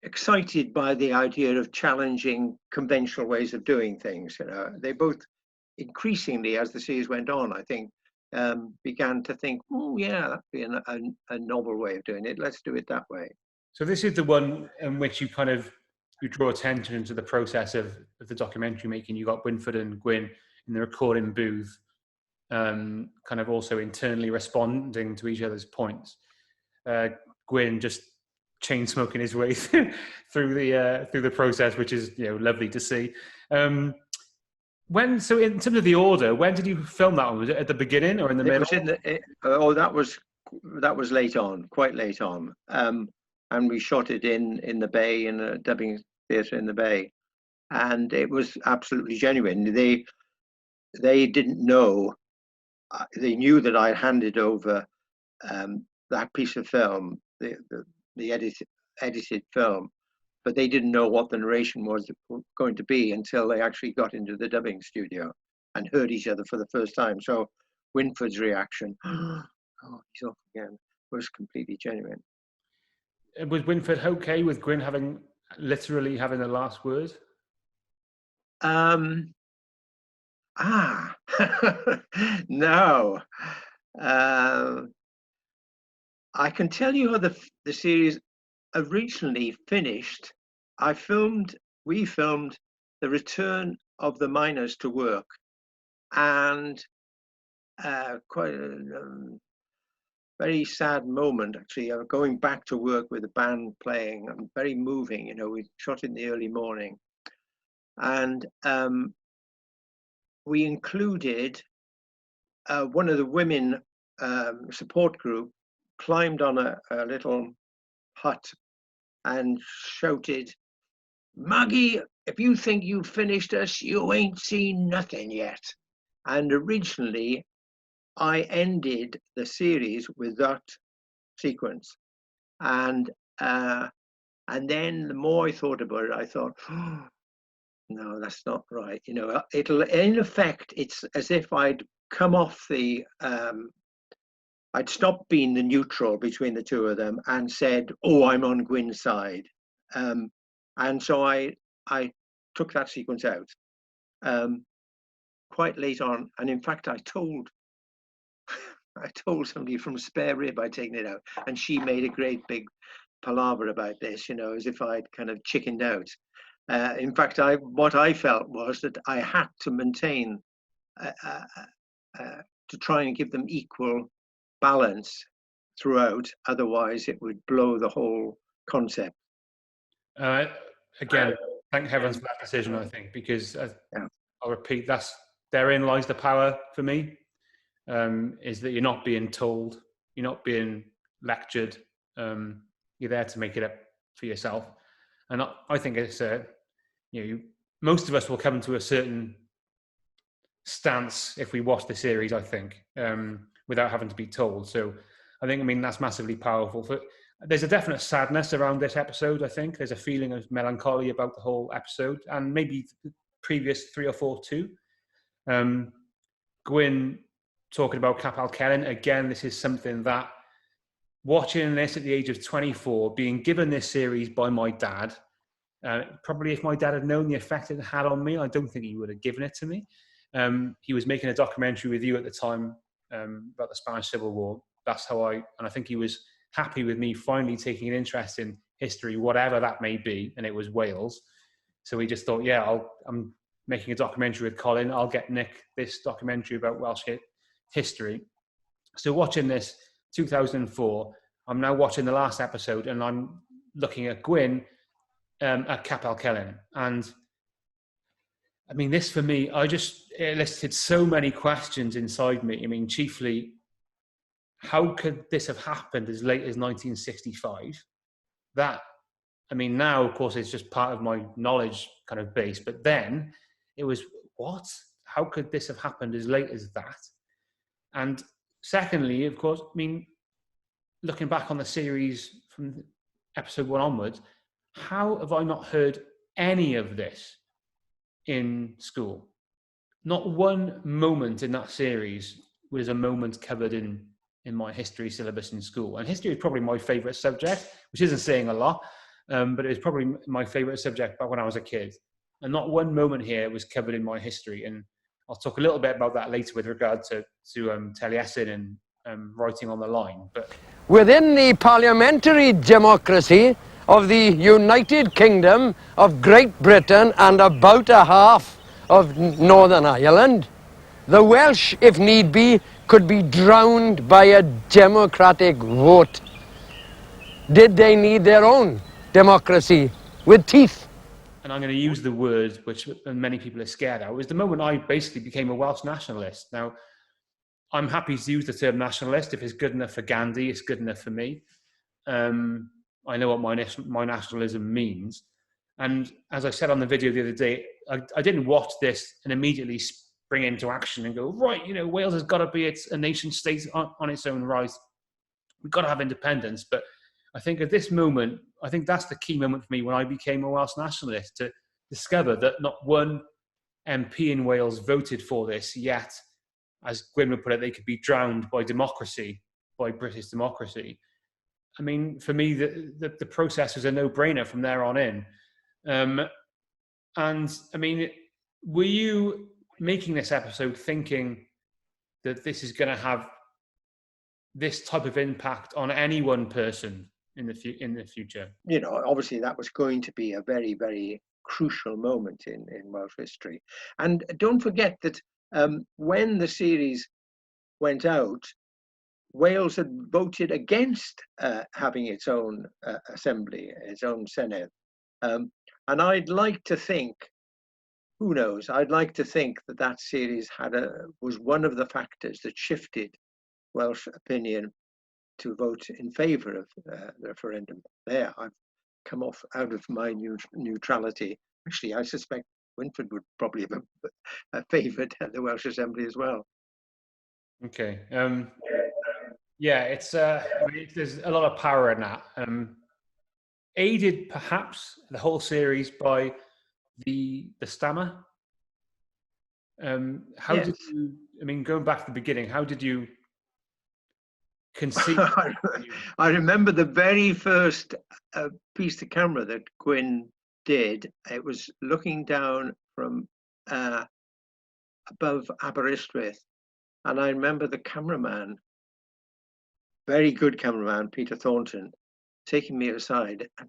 Speaker 2: excited by the idea of challenging conventional ways of doing things. They both increasingly, as the series went on, I think, began to think, oh yeah, that'd be a novel way of doing it. Let's do it that way.
Speaker 1: So this is the one in which you draw attention to the process of the documentary making. You got Winford and Gwyn in the recording booth, kind of also internally responding to each other's points. Gwyn just chain smoking his way through the process, which is lovely to see. So in terms of the order, when did you film that one? Was it at the beginning or in the middle?
Speaker 2: That was late on, quite late on. And we shot it in the Bay, in a dubbing theatre in the Bay, and it was absolutely genuine. They didn't know. They knew that I handed over that piece of film, the edited film, but they didn't know what the narration was going to be until they actually got into the dubbing studio and heard each other for the first time. So Winford's reaction, oh, he's off again, was completely genuine.
Speaker 1: Was Winford okay with Gwyn literally having the last word?
Speaker 2: No. I can tell you how the series originally finished. We filmed the return of the miners to work, and quite a very sad moment actually, going back to work with the band playing, and very moving. We shot in the early morning, and we included one of the women support group climbed on a little hut and shouted, "Maggie, if you think you've finished us, you ain't seen nothing yet." And originally I ended the series with that sequence, and then the more I thought about it, I thought, oh, no, that's not right. It'll, in effect, it's as if I'd come off I'd stopped being the neutral between the two of them and said, oh, I'm on Gwyn's side. And so I took that sequence out quite late on. And in fact, I told somebody from Spare Rib I'd taken it out, and she made a great big palaver about this, as if I'd kind of chickened out. In fact, what I felt was that I had to maintain, to try and give them equal balance throughout, otherwise it would blow the whole concept.
Speaker 1: Again, thank heavens for that decision, I think, because I'll repeat, therein lies the power for me, is that you're not being told, you're not being lectured, you're there to make it up for yourself. And I think it's most of us will come to a certain stance if we watch the series, I think, without having to be told. So I think, that's massively powerful. There's a definite sadness around this episode, I think. There's a feeling of melancholy about the whole episode, and maybe the previous 3 or 4 too. Gwyn talking about Capal Celyn, again, this is something that, watching this at the age of 24, being given this series by my dad, probably if my dad had known the effect it had on me, I don't think he would have given it to me. He was making a documentary with you at the time about the Spanish Civil War. That's how and I think he was happy with me finally taking an interest in history, whatever that may be, and it was Wales. So he just thought, I'm making a documentary with Colin, I'll get Nick this documentary about Welsh history. So watching this 2004. I'm now watching the last episode, and I'm looking at Gwyn at Capel Celyn. And I mean, this for me, it elicited so many questions inside me. I mean, chiefly, how could this have happened as late as 1965? That, I mean, now, of course, it's just part of my knowledge kind of base. But then it was, what? How could this have happened as late as that? And secondly, of course, I mean, looking back on the series from episode 1 onwards, how have I not heard any of this in school? Not one moment in that series was a moment covered in my history syllabus in school. And history is probably my favourite subject, which isn't saying a lot, but it was probably my favourite subject back when I was a kid. And not one moment here was covered in my history. And I'll talk a little bit about that later with regard to Taliesin and writing on the line. But
Speaker 3: within the parliamentary democracy of the United Kingdom of Great Britain and about a half of Northern Ireland, the Welsh, if need be, could be drowned by a democratic vote. Did they need their own democracy with teeth?
Speaker 1: and I'm going to use the word which many people are scared of, was the moment I basically became a Welsh nationalist. Now, I'm happy to use the term nationalist. If it's good enough for Gandhi, it's good enough for me. I know what my nationalism means. And as I said on the video the other day, I didn't watch this and immediately spring into action and go, right, you know, Wales has got to be a nation state on its own right. We've got to have independence. But I think at this moment, I think that's the key moment for me when I became a Welsh nationalist, to discover that not one MP in Wales voted for this, yet, as Gwyn would put it, they could be drowned by democracy, by British democracy. I mean, for me, the process was a no-brainer from there on in. And I mean, were you making this episode thinking that this is going to have this type of impact on any one person in the future?
Speaker 2: You know, obviously that was going to be a very, very crucial moment in Welsh history. And don't forget that when the series went out, Wales had voted against having its own assembly, its own Senedd. And I'd like to think, who knows, I'd like to think that that series was one of the factors that shifted Welsh opinion to vote in favour of the referendum. There, I've come out of my neutrality. Actually, I suspect Winford would probably have favoured the Welsh Assembly as well.
Speaker 1: Okay. Yeah, it's I mean, there's a lot of power in that. Aided perhaps the whole series by the stammer. How
Speaker 2: Yes.
Speaker 1: did you? I mean, going back to the beginning, how did you conceive?
Speaker 2: I remember the very first piece to camera that Gwyn did. It was looking down from above Aberystwyth, and I remember the cameraman, very good cameraman, Peter Thornton, taking me aside and,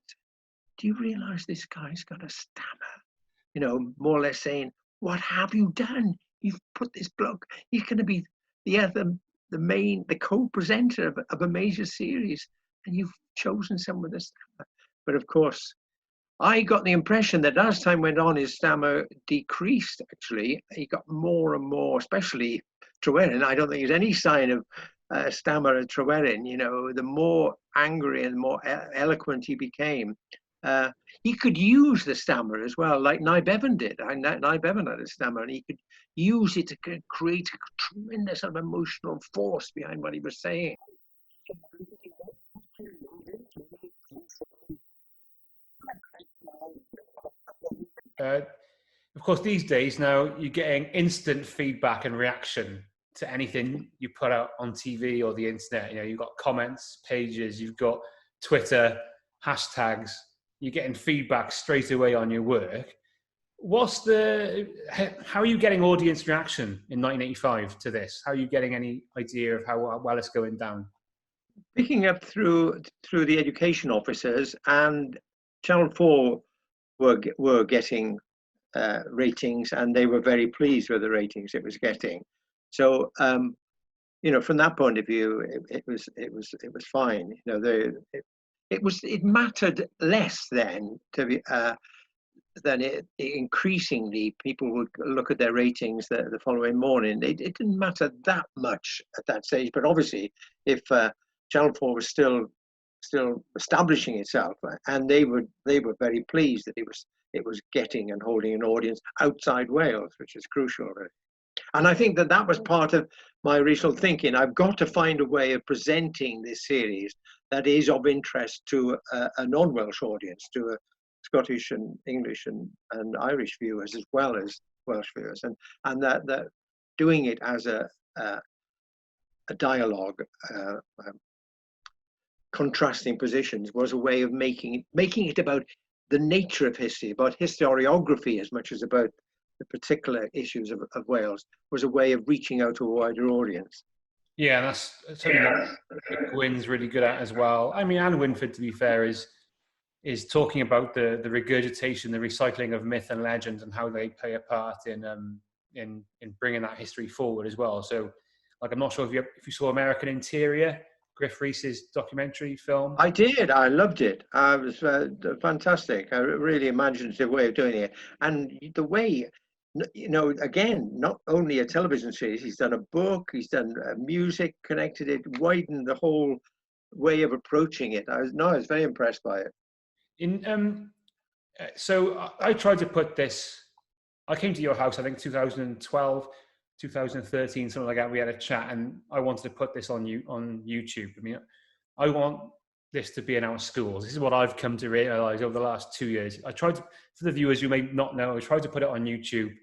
Speaker 2: do you realise this guy's got a stammer? You know, more or less saying, what have you done? You've put this bloke, he's going to be the co-presenter of a major series, and you've chosen someone with a stammer. But of course, I got the impression that as time went on, his stammer decreased, actually. He got more and more, especially Tryweryn. I don't think there's any sign of stammer at Tryweryn. You know, the more angry and more eloquent he became, he could use the stammer as well, like Nye Bevan did. Nye Bevan had a stammer, and he could use it to create a tremendous sort of emotional force behind what he was saying.
Speaker 1: Of course, these days now you're getting instant feedback and reaction to anything you put out on TV or the internet. You know, you've got comments, pages, you've got Twitter, hashtags. You're getting feedback straight away on your work. How are you getting audience reaction in 1985 to this? How are you getting any idea of how well it's going down?
Speaker 2: Picking up through the education officers, and Channel 4 were getting ratings, and they were very pleased with the ratings it was getting. So from that point of view, it was fine. It mattered less then to be than it increasingly people would look at their ratings the following morning. It didn't matter that much at that stage, but obviously, if Channel 4 was still establishing itself, and they were very pleased that it was getting and holding an audience outside Wales, which is crucial, really. And I think that was part of my original thinking. I've got to find a way of presenting this series that is of interest to a non-Welsh audience, to a Scottish and English and Irish viewers as well as Welsh viewers, and that doing it as a dialogue, contrasting positions, was a way of making it about the nature of history, about historiography as much as about the particular issues of Wales, was a way of reaching out to a wider audience.
Speaker 1: Yeah, that's something that Gwyn's really good at as well. I mean, Anne Winford, to be fair, is talking about the regurgitation, the recycling of myth and legend, and how they play a part in bringing that history forward as well. So, like, I'm not sure if you saw American Interior, Griff Rhys's documentary film.
Speaker 2: I did. I loved it. It was fantastic. A really imaginative way of doing it, and the way, again, not only a television series. He's done a book. He's done music, connected it, widened the whole way of approaching it. I was very impressed by it.
Speaker 1: So I tried to put this. I came to your house, I think 2012, 2013, something like that. We had a chat, and I wanted to put this on YouTube. I mean, I want this to be in our schools. This is what I've come to realize over the last 2 years. I tried to, for the viewers who may not know, I tried to put it on YouTube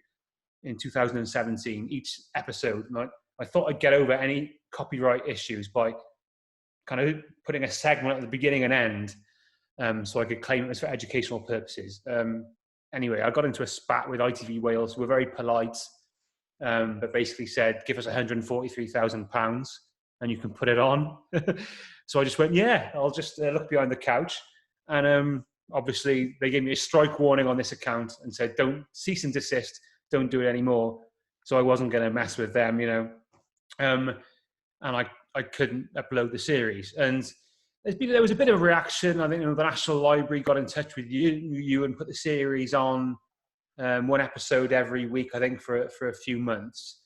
Speaker 1: in 2017, each episode. And I thought I'd get over any copyright issues by kind of putting a segment at the beginning and end, so I could claim it was for educational purposes. Anyway, I got into a spat with ITV Wales, who were very polite, but basically said, give us £143,000 and you can put it on. So I just went, yeah, I'll just look behind the couch. And obviously they gave me a strike warning on this account and said, don't cease and desist, don't do it anymore. So I wasn't going to mess with them, and I couldn't upload the series. And there was a bit of a reaction. I think the National Library got in touch with you and put the series on one episode every week, I think, for a few months.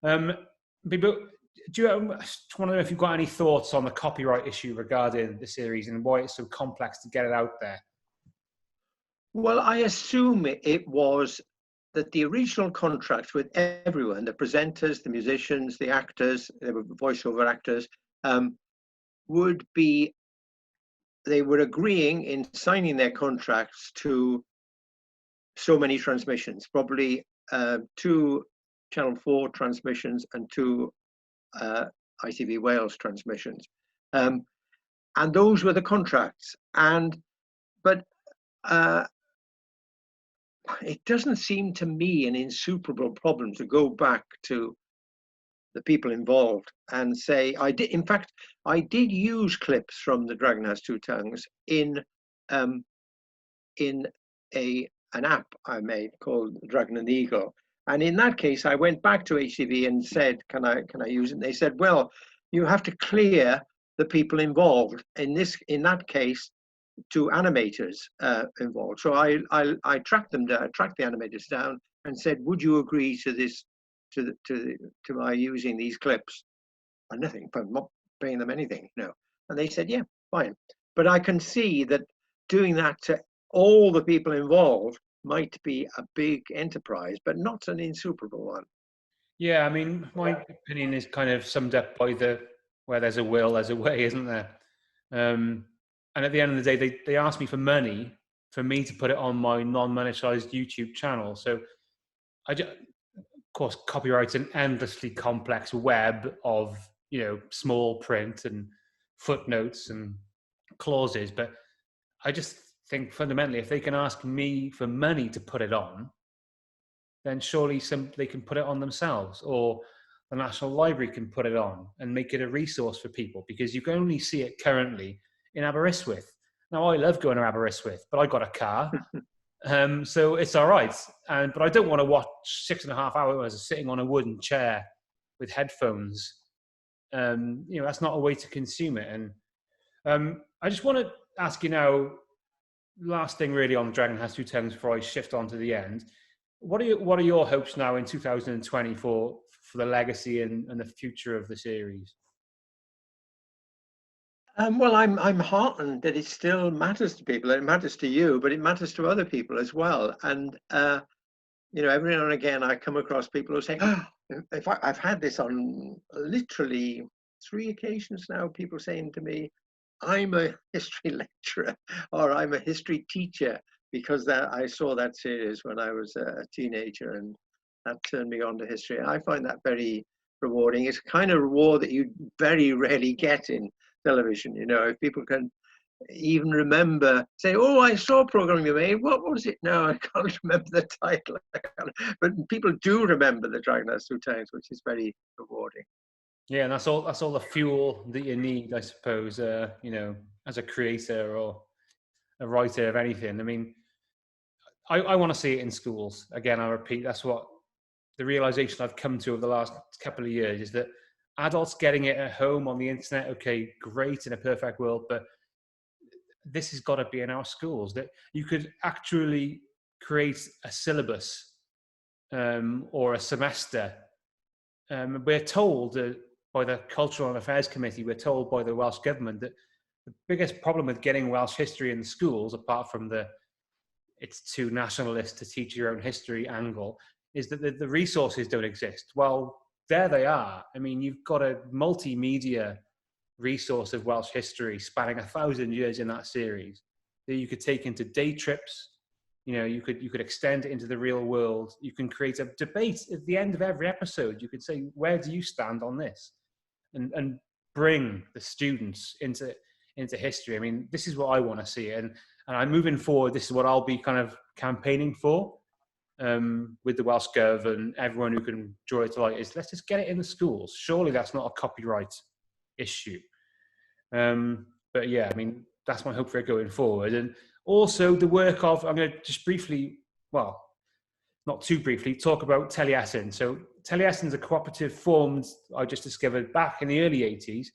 Speaker 1: People, do you want to know if you've got any thoughts on the copyright issue regarding the series and why it's so complex to get it out there?
Speaker 2: Well, I assume it was that the original contracts with everyone, the presenters, the musicians, the actors, the voiceover actors, they were agreeing in signing their contracts to so many transmissions, probably 2 Channel 4 transmissions and 2 ITV Wales transmissions. And those were the contracts. But it doesn't seem to me an insuperable problem to go back to the people involved and say, I did use clips from The Dragon Has Two Tongues in an app I made called The Dragon and the Eagle. And in that case, I went back to HTV and said, can I use it? And they said, well, you have to clear the people involved. In that case, 2 animators involved. So I tracked them down, tracked the animators down, and said, would you agree to this, to my using these clips? And nothing, I'm not paying them anything, no. And they said, yeah, fine. But I can see that doing that to all the people involved might be a big enterprise, but not an insuperable one.
Speaker 1: Yeah, I mean, my opinion is kind of summed up by where there's a will, there's a way, isn't there? And at the end of the day, they asked me for money for me to put it on my non-monetized YouTube channel. So, of course, copyright's an endlessly complex web of, small print and footnotes and clauses. But I just think fundamentally, if they can ask me for money to put it on, then surely they can put it on themselves, or the National Library can put it on and make it a resource for people, because you can only see it currently in Aberystwyth. Now, I love going to Aberystwyth, but I got a car, so it's all right. But I don't want to watch 6.5 hours sitting on a wooden chair with headphones that's not a way to consume it. And I just want to ask you now, last thing really on Dragon Has Two Tongues before I shift on to the end. What are your hopes now in 2020 for the legacy and the future of the series?
Speaker 2: Well, I'm heartened that it still matters to people. It matters to you, but it matters to other people as well. And every now and again, I come across people who say, "Oh, I've had this on literally 3 occasions now. People saying to me, I'm a history lecturer or I'm a history teacher because I saw that series when I was a teenager, and that turned me on to history." I find that very rewarding. It's a kind of reward that you very rarely get in television. If people can even remember, say, "Oh, I saw a program you made. What was it now? I can't remember the title." But people do remember the Dragon Has Two Tongues, which is very rewarding.
Speaker 1: Yeah, and that's all the fuel that you need, I suppose, as a creator or a writer of anything. I mean, I want to see it in schools. Again, I repeat, that's what the realization I've come to over the last couple of years is that adults getting it at home on the internet, okay, great in a perfect world, but this has got to be in our schools. That you could actually create a syllabus or a semester. We're told by the Cultural and Affairs Committee, we're told by the Welsh Government that the biggest problem with getting Welsh history in schools, apart from it's too nationalist to teach your own history angle, is that the resources don't exist. Well, there they are. I mean, you've got a multimedia resource of Welsh history spanning 1,000 years in that series that you could take into day trips. You could extend it into the real world. You can create a debate at the end of every episode. You could say, where do you stand on this? And bring the students into history. I mean, this is what I want to see. And I'm moving forward. This is what I'll be kind of campaigning for with the Welsh Gov and everyone who can draw it to light, is let's just get it in the schools. Surely that's not a copyright issue. But yeah, I mean, that's my hope for it going forward. And also the work of, I'm going to just briefly, well, not too briefly, talk about Taliesin. So Taliesin's a cooperative formed, I just discovered, back in the early 80s.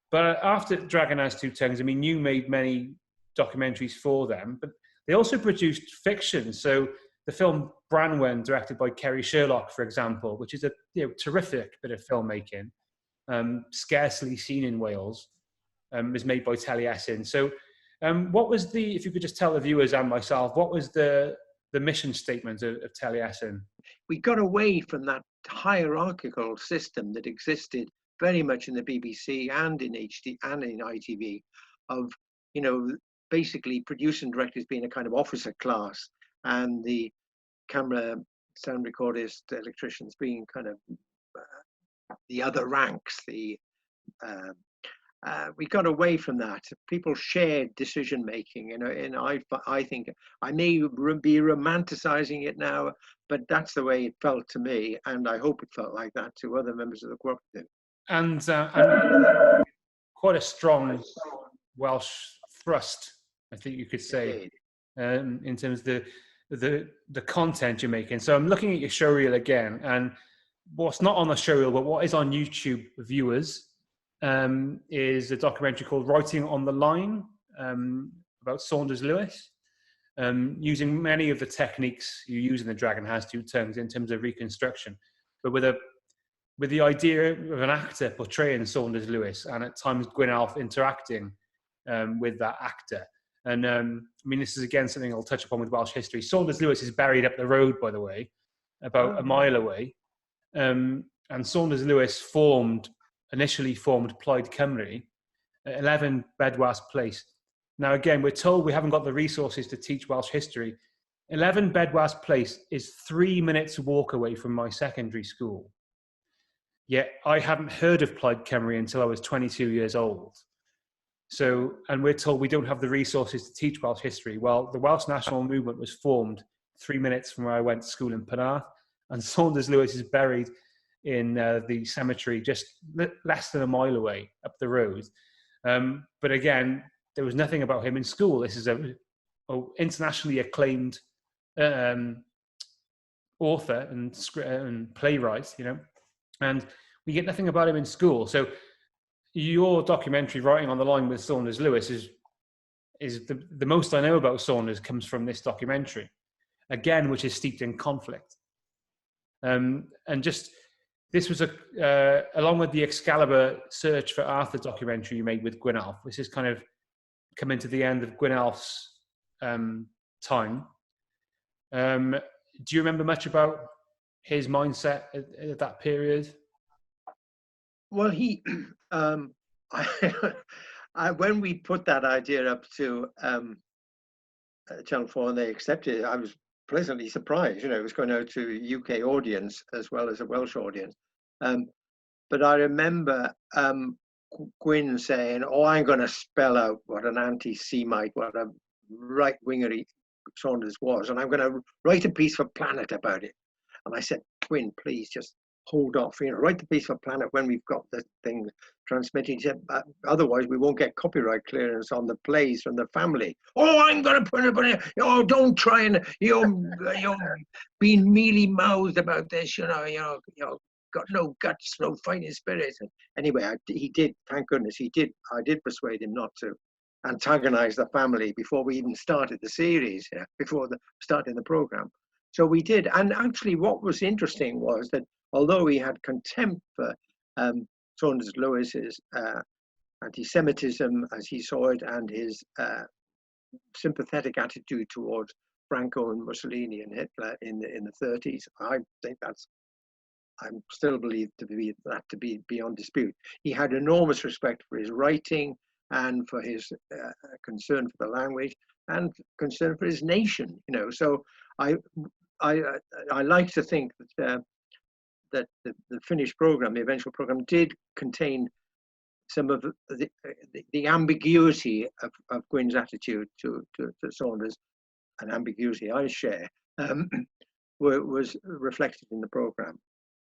Speaker 1: But after Dragon Has Two Tongues, I mean, you made many documentaries for them, but they also produced fiction. So the film Branwen, directed by Kerry Sherlock, for example, which is a terrific bit of filmmaking, scarcely seen in Wales, was made by Taliesin. So what was if you could just tell the viewers and myself, what was the mission statement of Taliesin?
Speaker 2: We got away from that hierarchical system that existed very much in the BBC and in HD and in ITV of, basically producer and directors being a kind of officer class and the camera, sound recordists, electricians being kind of the other ranks. We got away from that. People shared decision making, and I think I may be romanticizing it now, but that's the way it felt to me, and I hope it felt like that to other members of the cooperative.
Speaker 1: And quite a strong Welsh thrust, I think you could say, in terms of the content you're making. So I'm looking at your showreel again, and what's not on the showreel, but what is on YouTube viewers, is a documentary called Writing on the Line, about Saunders Lewis, using many of the techniques you use in The Dragon Has Two Tongues in terms of reconstruction, but with the idea of an actor portraying Saunders Lewis and at times Gwynalf interacting with that actor. And I mean, this is again something I'll touch upon with Welsh history. Saunders Lewis is buried up the road, by the way, about a mile away. And Saunders Lewis initially formed Plaid Cymru at 11 Bedwas Place. Now, again, we're told we haven't got the resources to teach Welsh history. 11 Bedwas Place is 3 minutes walk away from my secondary school. Yet I hadn't heard of Plaid Cymru until I was 22 years old. So, and we're told we don't have the resources to teach Welsh history. Well, the Welsh National Movement was formed 3 minutes from where I went to school in Penarth, and Saunders Lewis is buried in the cemetery just less than a mile away up the road. But again, there was nothing about him in school. This is a internationally acclaimed author and playwright, and We get nothing about him in school. So your documentary, Writing on the Line with Saunders Lewis, is the most I know about Saunders comes from this documentary, again, which is steeped in conflict. And just, this was along with the Excalibur Search for Arthur documentary you made with Gwynalf, this is kind of coming to the end of Gwynalf's time. Do you remember much about his mindset at that period?
Speaker 2: Well, he, when we put that idea up to Channel 4 and they accepted it, I was pleasantly surprised. You know, it was going out to a UK audience as well as a Welsh audience. But I remember Gwyn saying, "Oh, I'm going to spell out what an anti-Semite, what a right-wingery Saunders was, and I'm going to write a piece for Planet about it." And I said, "Gwyn, please just hold off. You know, write the piece for Planet when we've got the thing transmitted." He said, "Otherwise, we won't get copyright clearance on the plays from the family." "Oh, I'm going to put it on it. Oh, don't try and you're being mealy-mouthed about this. You know, got no guts, no fighting spirit." And anyway, he did. Thank goodness he did. I did persuade him not to antagonize the family before we even started the series. Before starting the program. So we did. And actually, what was interesting was that although he had contempt for Saunders Lewis's anti-Semitism as he saw it, and his sympathetic attitude towards Franco and Mussolini and Hitler in the 30s, I think I still believe to be beyond dispute. He had enormous respect for his writing and for his concern for the language and concern for his nation. You know, so I like to think that that the finished program, the eventual program, did contain some of the ambiguity of Gwyn's attitude to Saunders, an ambiguity I share, was reflected in the program.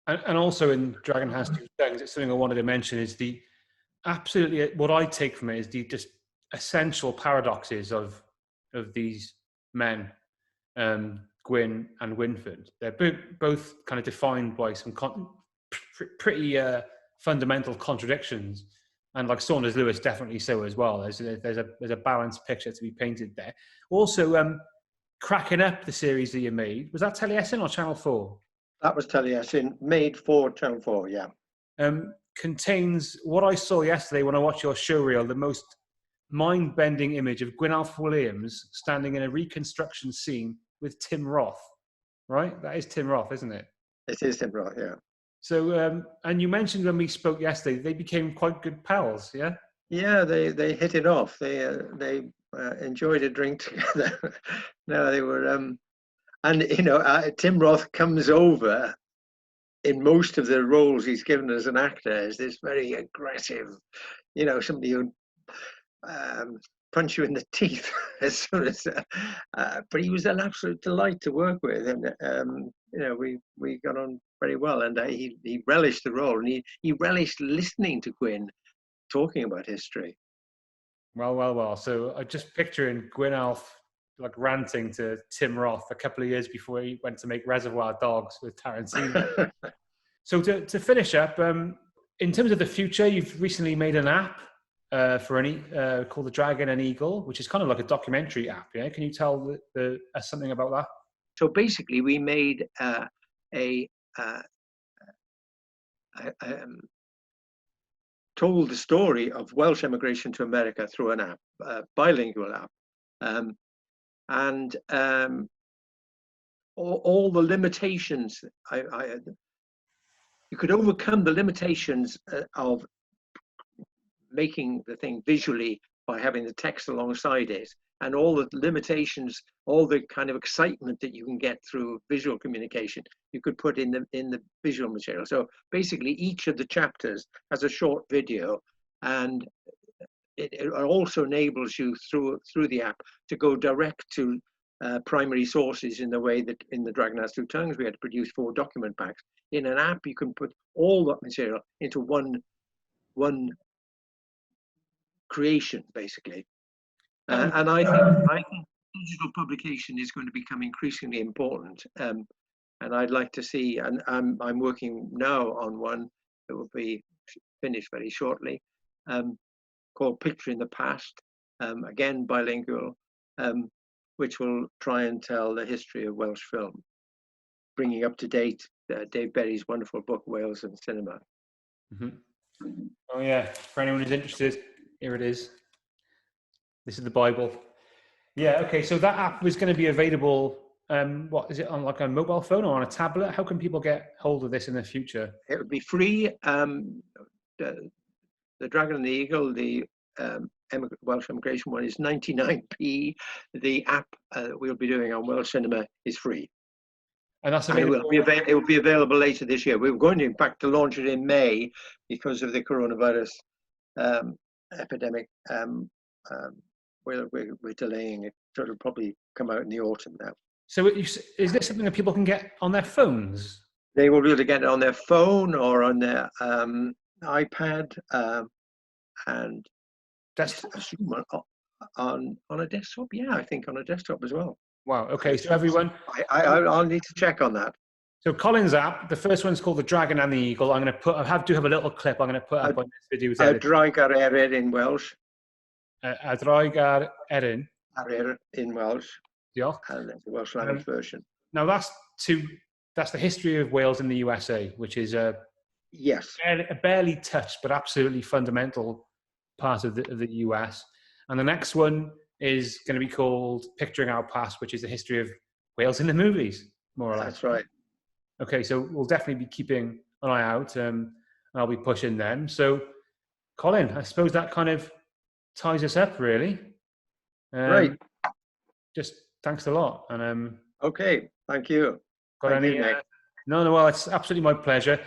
Speaker 1: And also in Dragon Has Two Tongues, it's something I wanted to mention is the absolutely, what I take from it is the just essential paradoxes of these men, Gwyn and Winford. They're both kind of defined by some pretty fundamental contradictions, and like Saunders Lewis definitely so as well. There's a balanced picture to be painted there. Also, cracking up the series that you made, was that Taliesin or Channel 4?
Speaker 2: That was Taliesin, made for Channel 4, yeah.
Speaker 1: Contains what I saw yesterday when I watched your showreel, the most mind-bending image of Gwynalf Williams standing in a reconstruction scene with Tim Roth, right? That is Tim Roth, isn't it?
Speaker 2: It is Tim Roth, yeah.
Speaker 1: So, and you mentioned when we spoke yesterday, they became quite good pals, yeah?
Speaker 2: Yeah, they hit it off. They enjoyed a drink together. No, they were, and you know, Tim Roth comes over in most of the roles he's given as an actor as this very aggressive, you know, somebody who punch you in the teeth as soon as. But he was an absolute delight to work with, and you know, we got on very well, and he relished the role, and he relished listening to Gwyn talking about history.
Speaker 1: Well. So I just picturing Gwynalf like ranting to Tim Roth a couple of years before he went to make Reservoir Dogs with Tarantino. So to finish up, in terms of the future, you've recently made an app for called The Dragon and Eagle, which is kind of like a documentary app. Yeah, can you tell us something about that?
Speaker 2: So basically, we made told the story of Welsh emigration to America through an app, bilingual app, and all the limitations. You could overcome the limitations of making the thing visually by having the text alongside it, and all the limitations, all the kind of excitement that you can get through visual communication, you could put in the visual material. So basically, each of the chapters has a short video, and it also enables you through the app to go direct to primary sources, in the way that in The Dragon Has Two Tongues we had to produce 4 document packs. In an app, you can put all that material into one creation, basically. And I think digital publication is going to become increasingly important. And I'd like to see, and I'm working now on one that will be finished very shortly, called Picture in the Past, again bilingual, which will try and tell the history of Welsh film, bringing up to date Dave Berry's wonderful book, Wales and Cinema.
Speaker 1: Mm-hmm. Oh yeah, for anyone who's interested, here it is. This is the Bible. Yeah, okay, so that app was going to be available, what is it, on like a mobile phone or on a tablet? How can people get hold of this in the future?
Speaker 2: It will be free. The Dragon and the Eagle, the Welsh immigration one, is 99p. The app we'll be doing on Welsh Cinema is free.
Speaker 1: And that's available.
Speaker 2: It will be available later this year. We were going to, in fact, to launch it in May because of the coronavirus epidemic. We're delaying it, so it'll probably come out in the autumn now.
Speaker 1: So is this something that people can get on their phones?
Speaker 2: They will be able to get it on their phone or on their iPad and on a desktop. Yeah, I think on a desktop as well.
Speaker 1: Wow. Okay. So everyone,
Speaker 2: I'll need to check on that.
Speaker 1: So Colin's app, the first one's called The Dragon and the Eagle. I'm going to put. I have a little clip. I'm going to put up on this video.
Speaker 2: Draig ar Erin in Welsh.
Speaker 1: Draig ar Erin.
Speaker 2: In Welsh.
Speaker 1: Diolch.
Speaker 2: And that's the Welsh language version.
Speaker 1: Now that's the history of Wales in the USA, which is a barely touched but absolutely fundamental part of the US. And the next one is going to be called Picturing Our Past, which is the history of Wales in the movies, more or less.
Speaker 2: That's right.
Speaker 1: Okay, so we'll definitely be keeping an eye out, and I'll be pushing them. So, Colin, I suppose that kind of ties us up, really.
Speaker 2: Right.
Speaker 1: Just thanks a lot. And
Speaker 2: okay, thank you.
Speaker 1: Nick. No, well, it's absolutely my pleasure.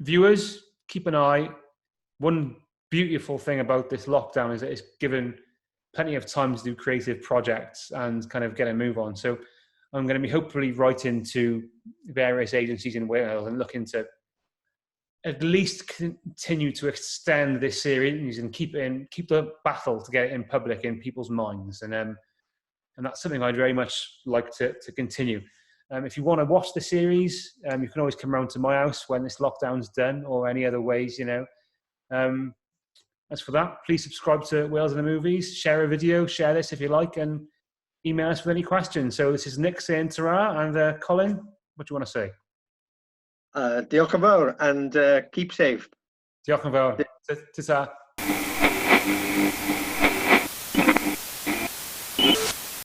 Speaker 1: Viewers, keep an eye. One beautiful thing about this lockdown is that it's given plenty of time to do creative projects and kind of get a move on. So I'm going to be hopefully writing to various agencies in Wales and looking to at least continue to extend this series and keep the battle to get it in public in people's minds. And that's something I'd very much like to continue. If you want to watch the series, you can always come round to my house when this lockdown's done, or any other ways, you know. As for that, please subscribe to Wales in the Movies, share a video, share this if you like, and email us with any questions. So this is Nick saying ta-ra, and Colin, what do you want to say?
Speaker 2: Diolch yn fawr, and keep safe.
Speaker 1: Diolch yn fawr. Ta-ta.